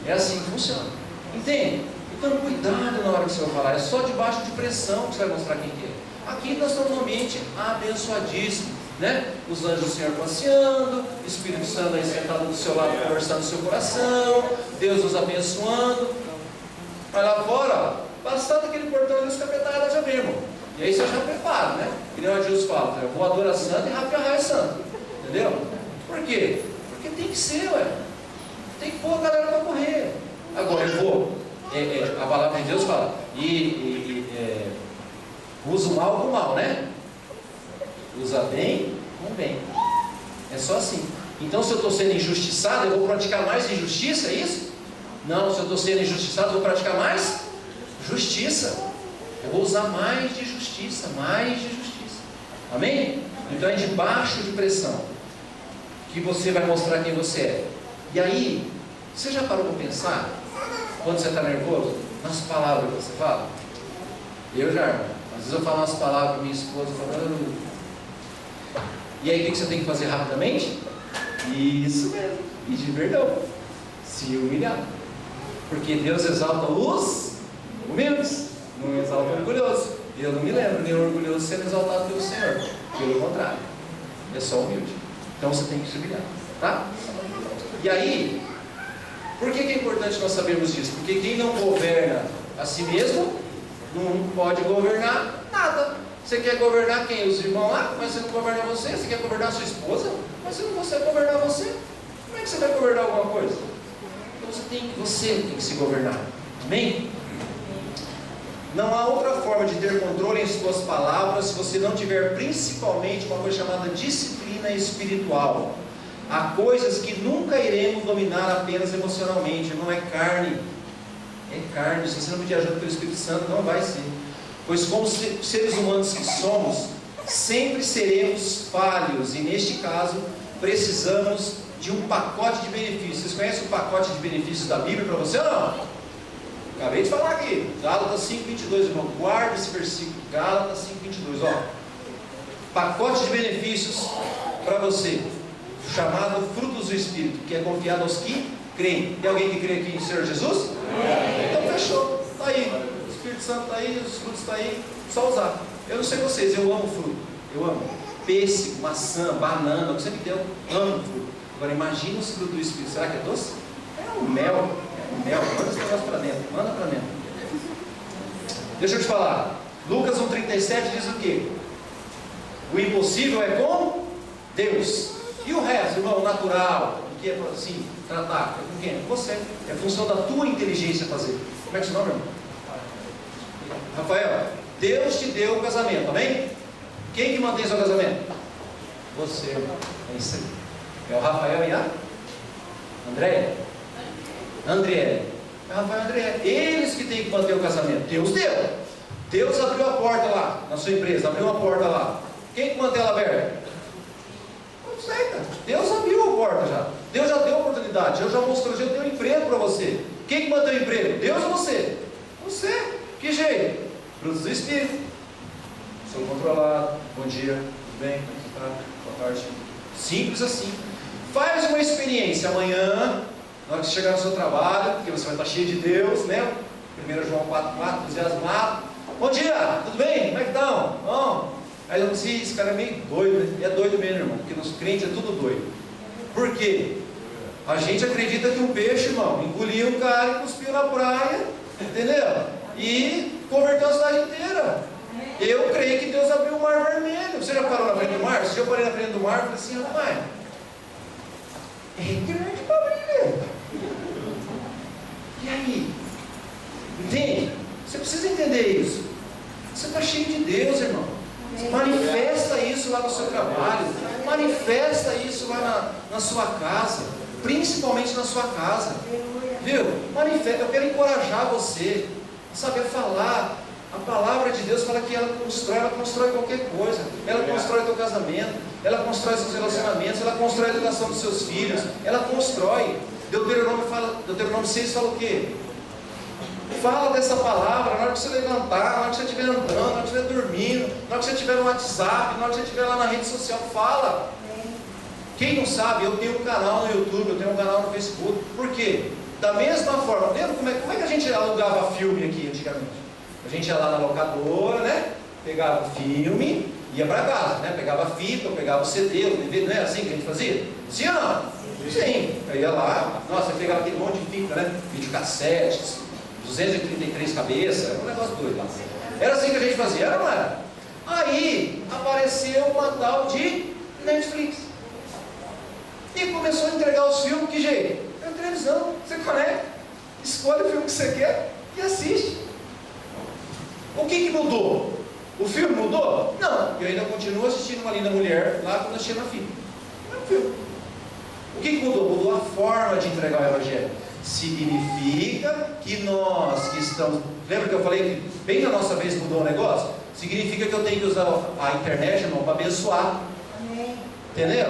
É assim que funciona. Entende? Então, cuidado na hora que você vai falar. É só debaixo de pressão que você vai mostrar quem que é. Aqui nós estamos num ambiente abençoadíssimo, né? Os anjos do Senhor passeando, o Espírito Santo aí sentado do seu lado, conversando no seu coração, Deus nos abençoando. Mas lá fora, bastante aquele portão ali, os capetadas já vem, irmão. E aí você já prepara, né? Que nem o Adilson fala, voadora santa e rapiarraia santa. Entendeu? Por quê? Porque tem que ser, ué. Tem que pôr a galera para correr. Agora eu vou. A palavra de Deus fala, usa o mal com o mal, né? Usa bem com bem. É só assim. Então, se eu estou sendo injustiçado, eu vou praticar mais injustiça, é isso? Não, se eu estou sendo injustiçado, eu vou praticar mais justiça. Eu vou usar mais de justiça, mais de justiça. Amém? Então é debaixo de pressão que você vai mostrar quem você é. E aí, você já parou para pensar? Quando você está nervoso, nas palavras que você fala? Eu já, irmão. Às vezes eu falo umas palavras para minha esposa, falando. E aí o que você tem que fazer rapidamente? Isso mesmo, pedir perdão, se humilhar. Porque Deus exalta os humildes, não exalta o orgulhoso. E eu não me lembro nenhum orgulhoso sendo exaltado pelo Senhor. Pelo contrário, é só humilde. Então você tem que se humilhar, tá? E aí, por que é importante nós sabermos disso? Porque quem não governa a si mesmo, não pode governar nada. Você quer governar quem? Os irmãos lá? Mas você não governa você. Você quer governar a sua esposa? Mas você não consegue governar você. Como é que você vai governar alguma coisa? Então você tem que se governar. Amém? Não há outra forma de ter controle em suas palavras se você não tiver principalmente uma coisa chamada disciplina espiritual. Há coisas que nunca iremos dominar apenas emocionalmente. Não é carne. É carne. Se você não pedir ajuda pelo Espírito Santo, não vai ser. Pois como seres humanos que somos, sempre seremos falhos. E neste caso, precisamos de um pacote de benefícios. Vocês conhecem o pacote de benefícios da Bíblia para você ou não? Acabei de falar aqui. Gálatas 5:22, irmão. Guarda esse versículo. Gálatas 5:22, ó. Pacote de benefícios para você. Chamado frutos do Espírito, que é confiado aos que creem. Tem alguém que crê aqui em Senhor Jesus? Então fechou. Está aí. O Espírito Santo está aí, os frutos estão aí. Só usar. Eu não sei vocês, eu amo fruto. Eu amo. Pêssego, maçã, banana, o que você me deu. Amo fruto. Agora imagina os frutos do Espírito. Será que é doce? É um mel. É um mel. Manda esse negócio para dentro. Manda para dentro. Deixa eu te falar. Lucas 1,37 diz o quê? O impossível é com Deus. E o resto, irmão, natural, o que é assim, tratar, é com quem? É com você. É função da tua inteligência fazer. Como é que é o seu nome, irmão? Rafael, Deus te deu o casamento, amém? Quem que mantém seu casamento? Você. É isso aí. É o Rafael e a Andréia? André. É o Rafael e a André. Eles que têm que manter o casamento. Deus deu. Deus abriu a porta lá, na sua empresa, abriu uma porta lá. Quem que mantém ela aberta? Deus abriu a porta já. Deus já deu oportunidade. Deus já mostrou, já deu emprego para você. Quem que mantém o emprego? Deus ou você? Você. Que jeito? Frutos do Espírito. Sou controlado. Bom dia. Tudo bem? Como você está? Boa tarde. Simples assim. Faz uma experiência amanhã, na hora que você chegar no seu trabalho, porque você vai estar cheio de Deus, né? 1 João 4,4, entusiasmado. Bom dia, tudo bem? Como é que estão? Bom. Aí eu disse, esse cara é meio doido, né? E é doido mesmo, irmão, porque nos crentes é tudo doido. Por quê? A gente acredita que um peixe, irmão, engoliu um cara e cuspiu na praia, entendeu? E converteu a cidade inteira. Eu creio que Deus abriu o mar vermelho. Você já parou na frente do mar? Se eu parei na frente do mar, eu falei assim, rapaz, é grande para abrir mesmo. E aí? Entende? Você precisa entender isso. Você está cheio de Deus, irmão. Manifesta isso lá no seu trabalho, manifesta isso lá na sua casa, principalmente na sua sua casa. Aleluia. Viu? Manifesta, eu quero encorajar você a saber falar. A palavra de Deus fala que ela constrói qualquer coisa. Ela constrói teu casamento, ela constrói seus relacionamentos, ela constrói a educação dos seus filhos, ela constrói. Deuteronômio 6 fala o quê? Fala dessa palavra na hora que você levantar, na hora que você estiver andando, na hora que você estiver dormindo, na hora que você estiver no WhatsApp, na hora que você estiver lá na rede social, fala. Quem não sabe, eu tenho um canal no YouTube, eu tenho um canal no Facebook. Por quê? Da mesma forma, lembra como é que a gente alugava filme aqui antigamente? A gente ia lá na locadora, né? Pegava o filme, ia para casa, né? Pegava a fita, pegava o CD, o DVD, não é assim que a gente fazia? Sim ou não? Sim. Eu ia lá, nossa, eu pegava aquele monte de fita, né? Videocassetes, 233 cabeças, era um negócio doido lá. Era assim que a gente fazia, era ou não era? Aí apareceu uma tal de Netflix. E começou a entregar os filmes, que jeito? É televisão, você conecta, escolhe o filme que você quer e assiste. O que mudou? O filme mudou? Não, eu ainda continuo assistindo Uma Linda Mulher lá quando assisti na fita. É um filme. O que mudou? Mudou a forma de entregar o Evangelho. Significa que nós que estamos... Lembra que eu falei que bem na nossa vez mudou o negócio? Significa que eu tenho que usar a internet, irmão, para abençoar. Amém. Entendeu?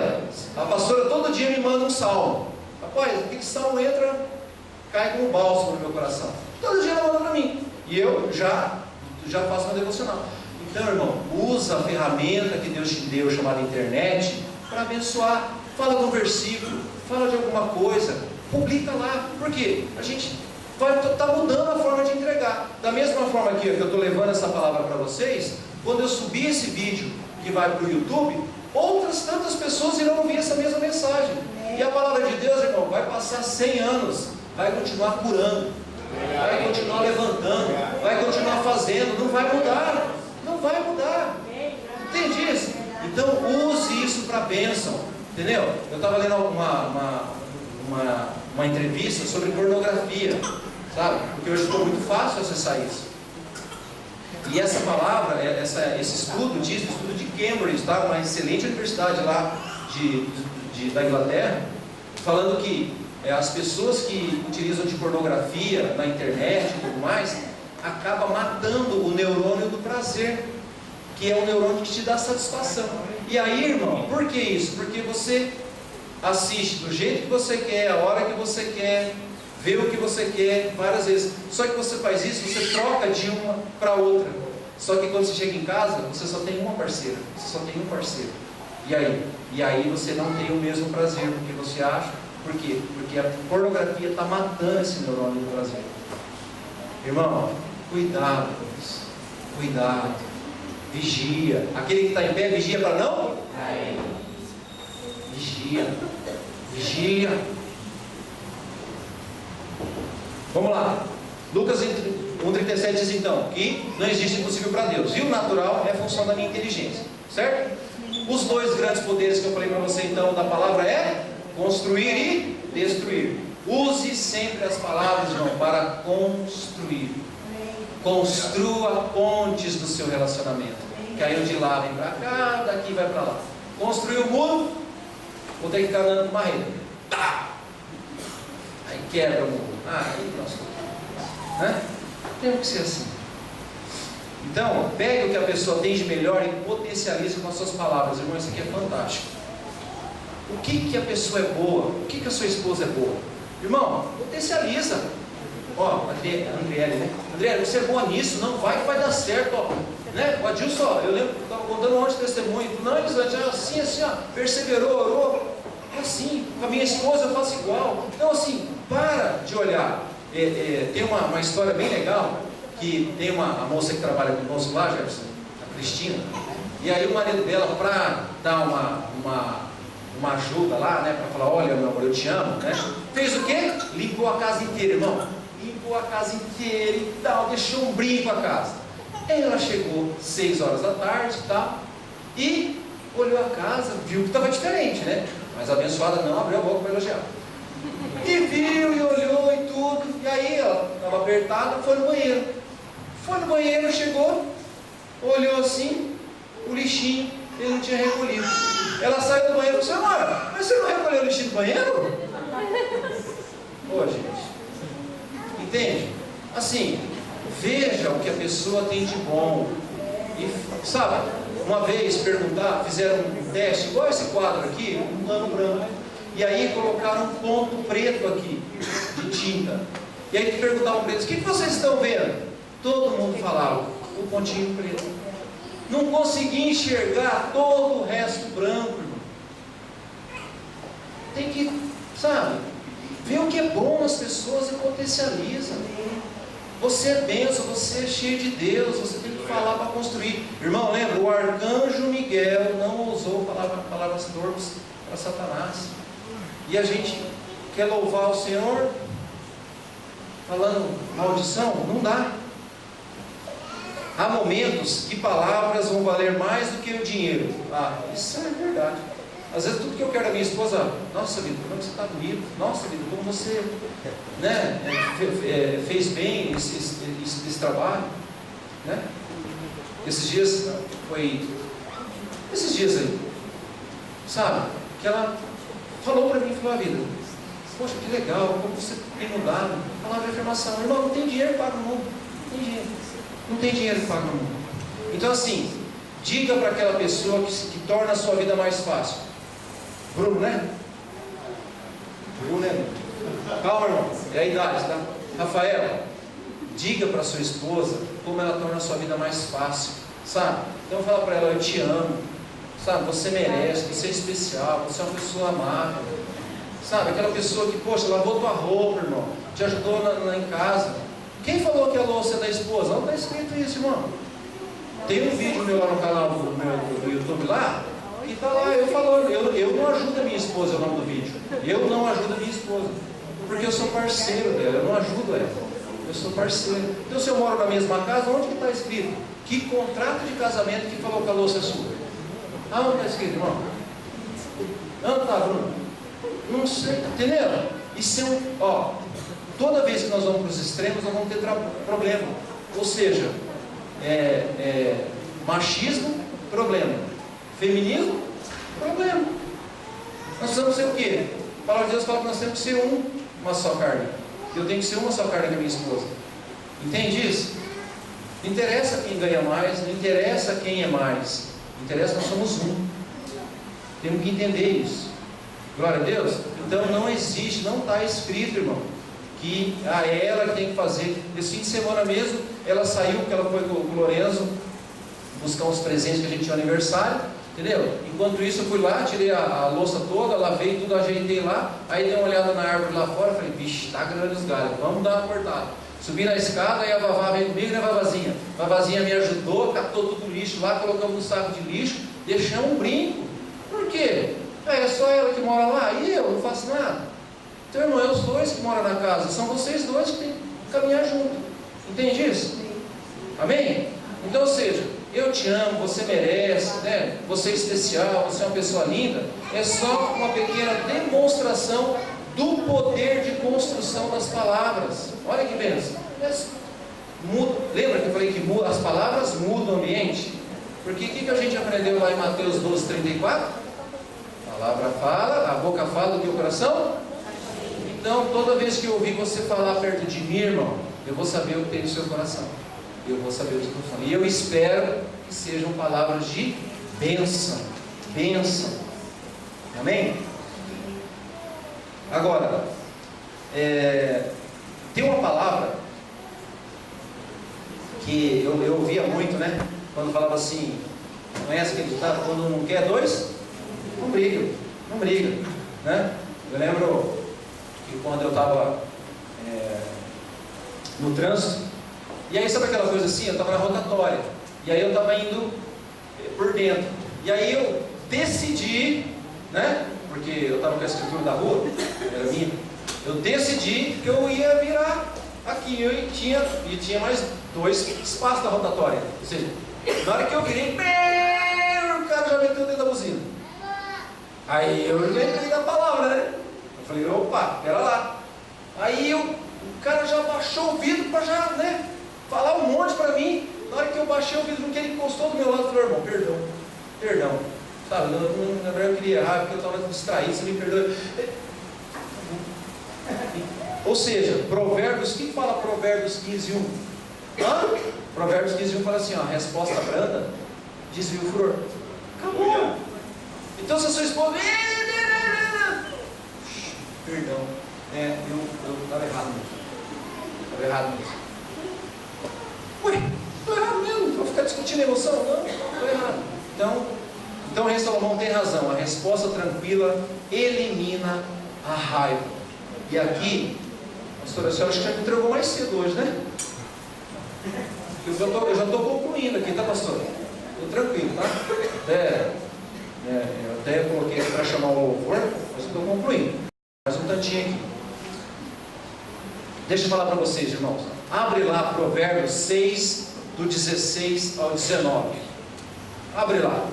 A pastora todo dia me manda um salmo. Rapaz, o que salmo entra, cai como bálsamo no meu coração. Todo dia ela manda para mim. E eu já faço uma devocional. Então, irmão, usa a ferramenta que Deus te deu, chamada internet, para abençoar. Fala de um versículo, fala de alguma coisa, publica lá. Por quê? A gente está mudando a forma de entregar. Da mesma forma aqui, que eu estou levando essa palavra para vocês, quando eu subir esse vídeo que vai para o YouTube, outras tantas pessoas irão ouvir essa mesma mensagem. E a palavra de Deus, irmão, vai passar 100 anos, vai continuar curando, vai continuar levantando, vai continuar fazendo, não vai mudar, não vai mudar. Entende isso? Então use isso para bênção, entendeu? Eu estava lendo uma entrevista sobre pornografia, sabe? Porque hoje ficou muito fácil acessar isso. E essa palavra, esse estudo diz, estudo de Cambridge, tá? Uma excelente universidade lá da Inglaterra, falando que as pessoas que utilizam de pornografia na internet e tudo mais, acaba matando o neurônio do prazer, que é o neurônio que te dá satisfação. E aí, irmão, por que isso? Porque você assiste do jeito que você quer, a hora que você quer, vê o que você quer várias vezes. Só que você faz isso, você troca de uma para outra. Só que quando você chega em casa, você só tem uma parceira, você só tem um parceiro. E aí você não tem o mesmo prazer, porque você acha. Por quê? Porque a pornografia está matando esse neurônio do prazer. Irmão, cuidado com isso. Cuidado. Vigia. Aquele que está em pé, vigia para não? Vigia. Vigia. Vamos lá. Lucas 1,37 diz então que não existe impossível para Deus. E o natural é a função da minha inteligência. Certo? Os dois grandes poderes que eu falei para você então da palavra é construir e destruir. Use sempre as palavras, irmão, para construir. Construa pontes do seu relacionamento. Que aí o de lá vem para cá, daqui vai para lá. Construir o muro, vou ter que ficar andando com uma rede. Tá! Aí quebra o muro. Aí nós tem que ser assim. Então, pegue o que a pessoa tem de melhor e potencialize com as suas palavras. Irmão, isso aqui é fantástico. O que a pessoa é boa? O que a sua esposa é boa? Irmão, potencializa. Ó, Andriele, né? Andriele, você é boa nisso, não vai que vai dar certo, ó. Né? O Adilson, eu lembro, eu estava contando ontem testemunho. Não, Elisângela, é assim, ó, perseverou, orou. É assim, com a minha esposa eu faço igual. Então, assim, para de olhar. Tem uma história bem legal, que tem a moça que trabalha conosco lá, Jefferson, a Cristina, e aí o marido dela, para dar uma ajuda lá, né, para falar, olha meu amor, eu te amo, né, fez o quê? Limpou a casa inteira, irmão, limpou a casa inteira e tal, deixou um brinco a casa. Aí ela chegou 6 horas da tarde e tal, e olhou a casa, viu que estava diferente, né, mas a abençoada não abriu a boca para elogiar. E viu, e olhou e tudo, e aí ela estava apertada, foi no banheiro. Foi no banheiro, chegou, olhou assim, o lixinho, ele não tinha recolhido. Ela saiu do banheiro e falou, senhora, mas você não recolheu o lixinho do banheiro? pessoa, gente. Entende? Assim, veja o que a pessoa tem de bom. E, sabe, uma vez fizeram um teste, igual esse quadro aqui, um pano branco. E aí colocaram um ponto preto aqui, de tinta. E aí perguntavam para eles, o que vocês estão vendo? Todo mundo falava, o pontinho preto. Não consegui enxergar todo o resto branco, irmão. Tem que, sabe, ver o que é bom nas pessoas e potencializa. Você é bênção, você é cheio de Deus, você tem que falar para construir. Irmão, lembra, o arcanjo Miguel não ousou falar palavras torpes para Satanás. E a gente quer louvar o Senhor falando maldição? Não dá. Há momentos que palavras vão valer mais do que o dinheiro. Isso é verdade. Às vezes tudo que eu quero da minha esposa, nossa vida, como você está bonito, nossa vida, como você, né, fez bem esse trabalho, né? Esses dias aí, sabe, que ela falou para mim, falou, a vida, poxa, que legal, como você tem mudado, palavra de afirmação, irmão, não tem dinheiro que paga no mundo, não tem dinheiro que paga no mundo. Então assim, diga para aquela pessoa que torna a sua vida mais fácil. Bruno, né? Calma, irmão, é a idade, tá? Rafael, diga para sua esposa como ela torna a sua vida mais fácil, sabe? Então fala para ela, eu te amo, sabe? Você merece, você é especial, você é uma pessoa amável, sabe? Aquela pessoa que, poxa, lavou tua roupa, irmão, te ajudou em casa. Quem falou que a louça é da esposa? Não está escrito isso, irmão. Tem um vídeo meu lá no canal do YouTube lá, que está lá, eu falando, eu não ajudo a minha esposa, é o nome do vídeo. Eu não ajudo a minha esposa, porque eu sou parceiro dela, eu não ajudo ela, eu sou parceiro. Então se eu moro na mesma casa, onde que está escrito? Que contrato de casamento que falou que a louça é sua? Onde está escrito, irmão? Onde está, Bruno? Não sei, entendeu? Isso é toda vez que nós vamos para os extremos, nós vamos ter problema. Ou seja, machismo, problema. Feminismo, problema. Nós precisamos ser o quê? A palavra de Deus fala que nós temos que ser uma só carne. Eu tenho que ser uma só carne com a minha esposa. Entende isso? Não interessa quem ganha mais, não interessa quem é mais. Interessa que nós somos um. Temos que entender isso. Glória a Deus. Então não existe, não está escrito, irmão, que é ela que tem que fazer. Esse fim de semana mesmo, ela saiu, porque ela foi com o Lorenzo buscar uns presentes que a gente tinha aniversário, entendeu? Enquanto isso eu fui lá, tirei a louça toda, lavei tudo, ajeitei lá, aí dei uma olhada na árvore lá fora, falei, vixe, está grande os galhos, vamos dar uma cortada. Subi na escada, aí a Vavá veio comigo, né, Vavazinha? Vavazinha me ajudou, catou todo o lixo lá, colocamos no saco de lixo, deixamos um brinco. Por quê? É só ela que mora lá, e eu não faço nada. Então, irmão, é os dois que moram na casa, são vocês dois que têm que caminhar junto. Entende isso? Amém? Então, ou seja, eu te amo, você merece, né? Você é especial, você é uma pessoa linda. É só uma pequena demonstração do poder de construção das palavras. Olha que bênção. Lembra que eu falei que as palavras mudam o ambiente? Porque o que a gente aprendeu lá em Mateus 12:34? A palavra fala, a boca fala do que o coração. Então, toda vez que eu ouvir você falar perto de mim, irmão, eu vou saber o que tem no seu coração. Eu vou saber o que estou falando. E eu espero que sejam palavras de bênção. Bênção. Amém? Agora, tem uma palavra que eu ouvia muito, né? Quando falava assim, conhece aquele ditado? Quando não quer dois, não briga. Não briga, né? Eu lembro que quando eu estava no trânsito, e aí sabe aquela coisa assim, eu estava na rotatória, e aí eu estava indo por dentro, e aí eu decidi, né, porque eu estava com a escritura da rua, era minha, eu decidi que eu ia virar aqui, e tinha mais 2 espaços da rotatória, ou seja, na hora que eu virei, o cara já meteu dentro da buzina, aí eu lembrei da palavra, né, eu falei, opa, pera lá, aí o cara já baixou o vidro para já, né, falar um monte para mim. Na hora que eu baixei o vidro, que ele encostou do meu lado, eu falei, irmão, perdão, sabe, na verdade eu queria errar, porque eu estava distraído, você me perdoa. Ou seja, Provérbios, quem fala Provérbios 15:1? Provérbios 15:1 fala assim, ó, resposta branda desvia o furor. Acabou. Então se a sua esposa... Perdão, eu estava errado mesmo. Estava errado mesmo. Ué, estou errado mesmo. Vou ficar discutindo emoção? Não, estou errado. Então Rei Salomão tem razão. A resposta tranquila elimina a raiva. E aqui, pastora, a senhora acho que já me entregou mais cedo hoje, né? Eu já estou concluindo aqui, tá, pastor? Estou tranquilo, tá? Eu até coloquei aqui para chamar o louvor, mas estou concluindo. Mais um tantinho aqui. Deixa eu falar para vocês, irmãos. Abre lá Provérbios 6, do 16 ao 19. Abre lá.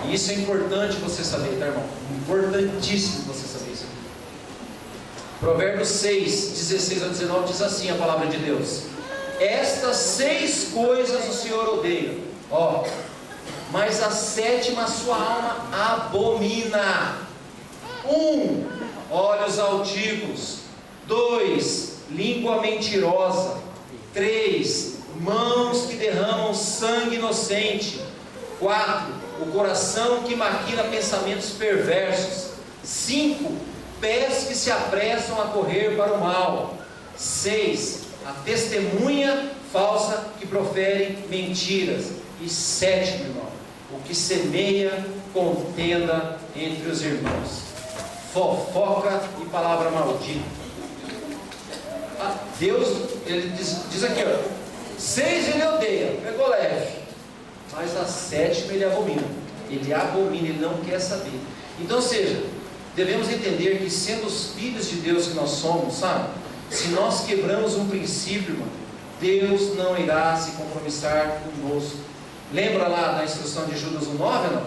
E isso é importante você saber, tá, irmão? Importantíssimo você saber isso aqui. Provérbios 6, 16 ao 19 diz assim a palavra de Deus: estas 6 coisas o Senhor odeia, mas a 7ª sua alma abomina. 1, olhos altivos. 2, língua mentirosa. 3, mãos que derramam sangue inocente. 4, o coração que maquina pensamentos perversos. 5, pés que se apressam a correr para o mal. 6, a testemunha falsa que profere mentiras. E 7, meu irmão, o que semeia contenda entre os irmãos. Fofoca e palavra maldita. Deus, ele diz aqui, 6 ele odeia, pegou leve, mas a 7ª ele abomina. Ele abomina, ele não quer saber. Então, ou seja, devemos entender que, sendo os filhos de Deus que nós somos, sabe? Se nós quebramos um princípio, irmão, Deus não irá se compromissar conosco. Lembra lá da instrução de Judas 1:9, não?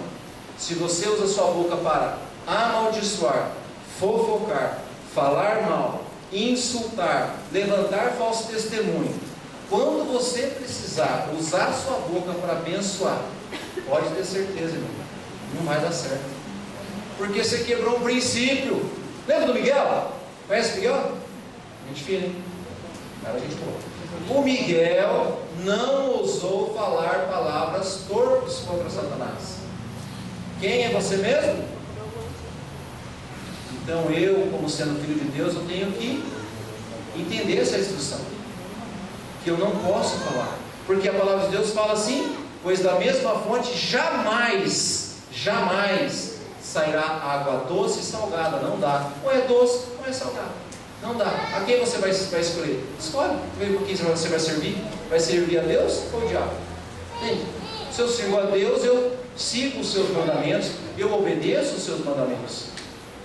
Se você usa sua boca para amaldiçoar, fofocar, falar mal, insultar, levantar falso testemunho, quando você precisar usar sua boca para abençoar, pode ter certeza, irmão, não vai dar certo, porque você quebrou um princípio. Lembra do Miguel? Conhece o Miguel? Gente fina, hein? Cara, gente boa. O Miguel não ousou falar palavras torpes contra Satanás. Quem é você mesmo? Então eu, como sendo filho de Deus, eu tenho que entender essa instrução, que eu não posso falar, porque a palavra de Deus fala assim: pois da mesma fonte jamais sairá água doce e salgada. Não dá, ou é doce ou é salgado, não dá. A quem você vai escolher? Escolhe, vê por quem você vai servir. Vai servir a Deus ou o diabo? Entende? Se eu sirvo a Deus, eu sigo os seus mandamentos, eu obedeço os seus mandamentos.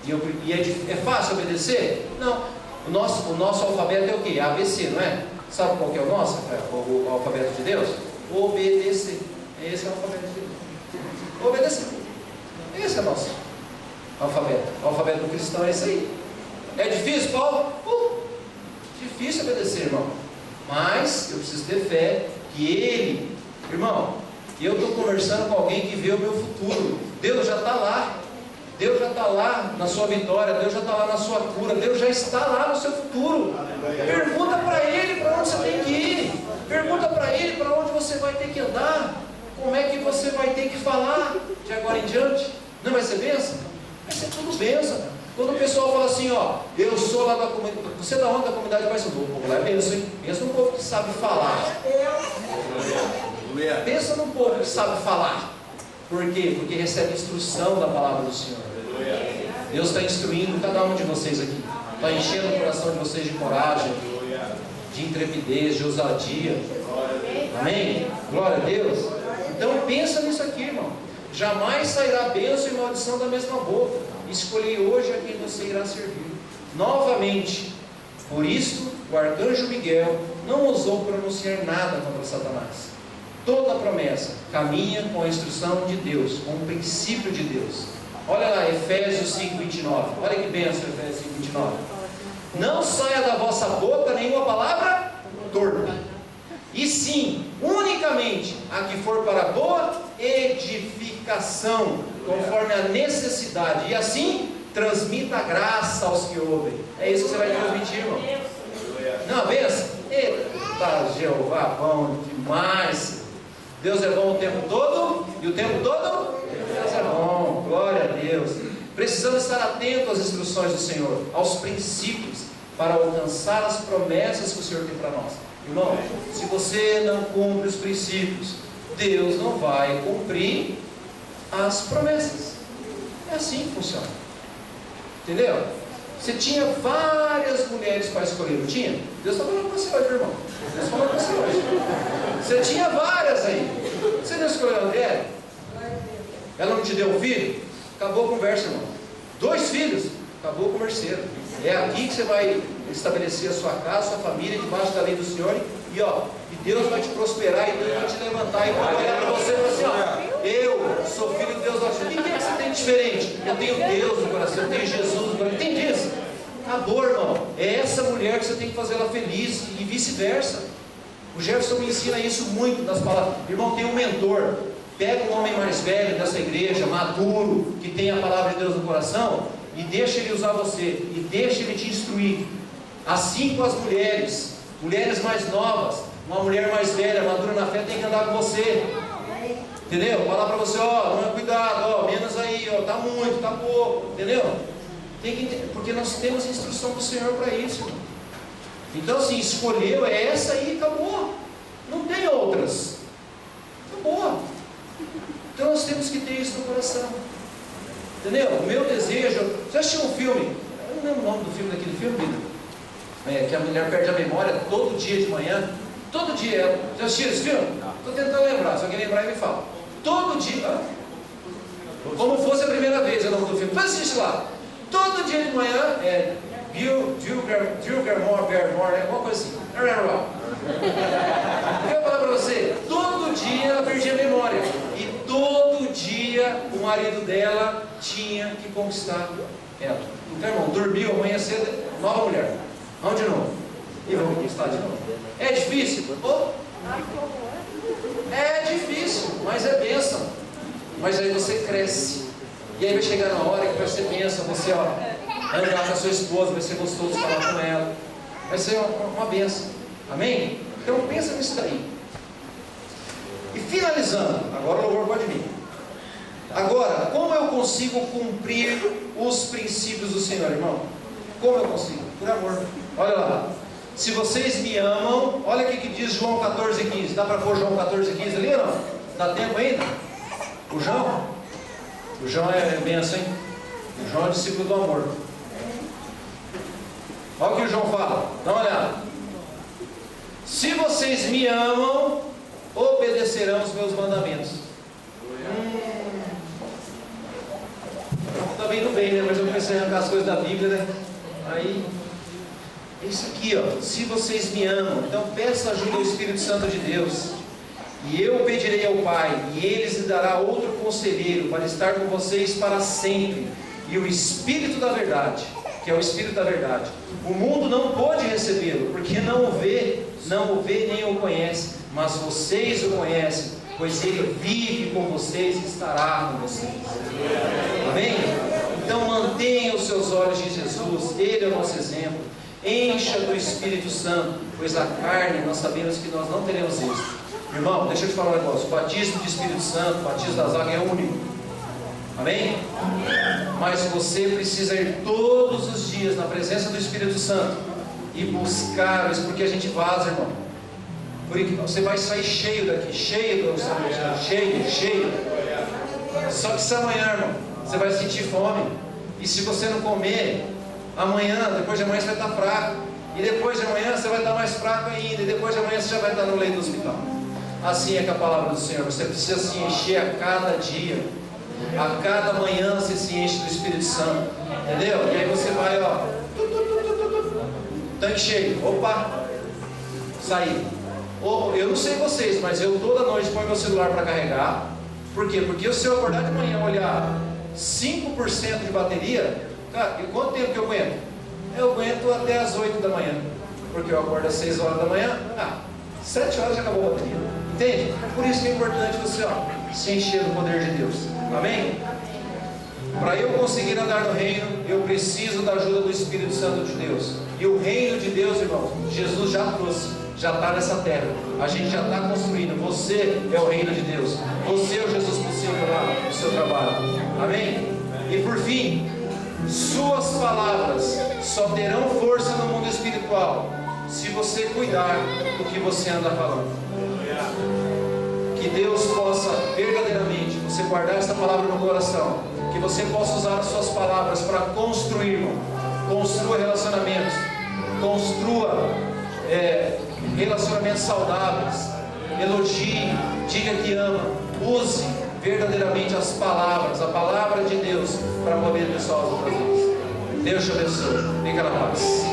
E é fácil obedecer? Não. O nosso alfabeto é o quê? ABC, não é? Sabe qual que é o nosso? O alfabeto de Deus? Obedecer. Esse é o alfabeto de Deus. Obedecer. Esse é o nosso alfabeto. O alfabeto do cristão é esse aí. É difícil, Paulo? Difícil obedecer, irmão. Mas eu preciso ter fé que Ele, irmão, eu estou conversando com alguém que vê o meu futuro. Deus já está lá. Deus já está lá na sua vitória, Deus já está lá na sua cura, Deus já está lá no seu futuro. Pergunta para Ele para onde você tem que ir, pergunta para Ele para onde você vai ter que andar, como é que você vai ter que falar de agora em diante. Não vai ser bênção? Vai ser tudo bênção. Quando o pessoal fala assim, eu sou lá da comunidade, você é da onde? Da comunidade mais um povo lá, é bênção, hein? Pensa num povo que sabe falar. Pensa num povo que sabe falar. Por quê? Porque recebe instrução da palavra do Senhor. Deus está instruindo cada um de vocês aqui, está enchendo o coração de vocês de coragem, de intrepidez, de ousadia. Amém? Glória a Deus. Então pensa nisso aqui, irmão. Jamais sairá bênção e maldição da mesma boca. Escolhi hoje a quem você irá servir. Novamente, por isso o arcanjo Miguel não ousou pronunciar nada contra Satanás. Toda promessa caminha com a instrução de Deus, com o princípio de Deus. Olha lá, Efésios 5:29. Olha que bênção, Efésios 5:29. Não saia da vossa boca nenhuma palavra torpe, e sim, unicamente, a que for para boa edificação, conforme a necessidade, e assim transmita a graça aos que ouvem. É isso que você vai transmitir, irmão. Não, benção. Eita, Jeová, bom demais. Deus é bom o tempo todo, e o tempo todo Deus é bom. Glória a Deus. Precisamos estar atentos às instruções do Senhor, aos princípios, para alcançar as promessas que o Senhor tem para nós. Irmão, se você não cumpre os princípios, Deus não vai cumprir as promessas. É assim que funciona. Entendeu? Você tinha várias mulheres para escolher, não tinha? Deus está falando com você hoje, irmão. Deus está falando com você hoje. Você tinha várias aí. Você não escolheu a André? Ela não te deu um filho? Acabou a conversa, irmão. 2 filhos? Acabou o converseiro. É aqui que você vai estabelecer a sua casa, a sua família, debaixo da lei do Senhor. E Deus vai te prosperar, e Deus vai te levantar e vai olhar para você e falar assim, eu sou filho de Deus. O que é que você tem diferente? Eu tenho Deus no coração, eu tenho Jesus no coração. Entende isso? Acabou, irmão. É essa mulher que você tem que fazer ela feliz, e vice-versa. O Jefferson me ensina isso muito nas palavras. Irmão, tem um mentor. Pega um homem mais velho dessa igreja, maduro, que tem a palavra de Deus no coração, e deixa ele usar você, e deixa ele te instruir. Assim com as mulheres mais novas, uma mulher mais velha, madura na fé, tem que andar com você. Entendeu? Falar para você, cuidado, menos aí, tá muito, tá pouco, entendeu? Tem que entender, porque nós temos instrução do Senhor para isso. Então assim, escolheu, é essa aí, acabou. Não tem outras. Acabou. Então nós temos que ter isso no coração. Entendeu? O meu desejo. Você assistiu um filme? Eu não lembro o nome do filme, daquele filme, que a mulher perde a memória todo dia de manhã. Todo dia. Já assistiu esse filme? Estou tentando lembrar, se alguém lembrar me fala. Todo dia. Como fosse a primeira vez o nome do filme. Mas assiste lá. Todo dia de manhã Drew Barrymore, alguma coisa assim. Eu vou falar para você, todo dia ela perdia a memória, e todo dia o marido dela tinha que conquistar ela. Então, irmão, dormiu, amanhã cedo, nova mulher, vamos de novo, e vamos conquistar de novo. É difícil? É difícil, mas é bênção. Mas aí você cresce, e aí vai chegar na hora que vai ser bênção. Você andar com a sua esposa, vai ser gostoso falar com ela, vai ser uma bênção. Amém? Então pensa nisso daí. E finalizando, agora o louvor pode vir. Agora, como eu consigo cumprir os princípios do Senhor, irmão? Como eu consigo? Por amor. Olha lá. Se vocês me amam, olha o que diz João 14,15. Dá para pôr João 14,15 ali ou não? Dá tempo ainda? O João é benção, hein? O João é discípulo do amor. Olha o que o João fala. Dá uma olhada. Se vocês me amam, obedecerão os meus mandamentos. Está vindo bem, né? Mas eu comecei a arrancar as coisas da Bíblia, né? Aí, isso aqui, se vocês me amam, então peça ajuda ao Espírito Santo de Deus, e eu pedirei ao Pai, e Ele lhes dará outro conselheiro para estar com vocês para sempre, e o Espírito da verdade, que é o Espírito da verdade. O mundo não pode recebê-lo, porque não o vê nem o conhece, mas vocês o conhecem, pois Ele vive com vocês e estará com vocês. Amém? Então mantenha os seus olhos em Jesus, Ele é o nosso exemplo. Encha do Espírito Santo, pois a carne nós sabemos que nós não teremos êxito. Irmão, deixa eu te falar um negócio. O batismo do Espírito Santo, o batismo das águas é único. Amém? Mas você precisa ir todos os dias na presença do Espírito Santo e buscar isso, porque a gente vaza, irmão. Porque você vai sair cheio daqui, cheio do Santo, cheio. Só que se amanhã, irmão, você vai sentir fome, e se você não comer, amanhã, depois de amanhã você vai estar fraco, e depois de amanhã você vai estar mais fraco ainda, e depois de amanhã você já vai estar no leito do hospital. Assim é com a palavra do Senhor. Você precisa se encher a cada dia, a cada manhã você se enche do Espírito Santo, entendeu? E aí você vai, tanque cheio, opa, sair. Eu não sei vocês, mas eu toda noite ponho meu celular para carregar. Por quê? Porque se eu acordar de manhã e olhar 5% de bateria, cara, e quanto tempo que eu aguento? Eu aguento até as 8 da manhã, porque eu acordo às 6 horas da manhã, 7 horas já acabou a bateria. Entende? Por isso que é importante você se encher do poder de Deus. Amém? Para eu conseguir andar no reino, eu preciso da ajuda do Espírito Santo de Deus. E o reino de Deus, irmãos, Jesus já trouxe, já está nessa terra. A gente já está construindo. Você é o reino de Deus. Você é o Jesus possível lá no seu trabalho. Amém? E por fim, suas palavras só terão força no mundo espiritual se você cuidar do que você anda falando. Que Deus possa verdadeiramente, você guardar essa palavra no coração, que você possa usar as suas palavras para construir, irmão. Construa relacionamentos, construa relacionamentos saudáveis, elogie, diga que ama, use verdadeiramente as palavras, a palavra de Deus, para mover pessoas outras vezes. Deus te abençoe, fica na paz.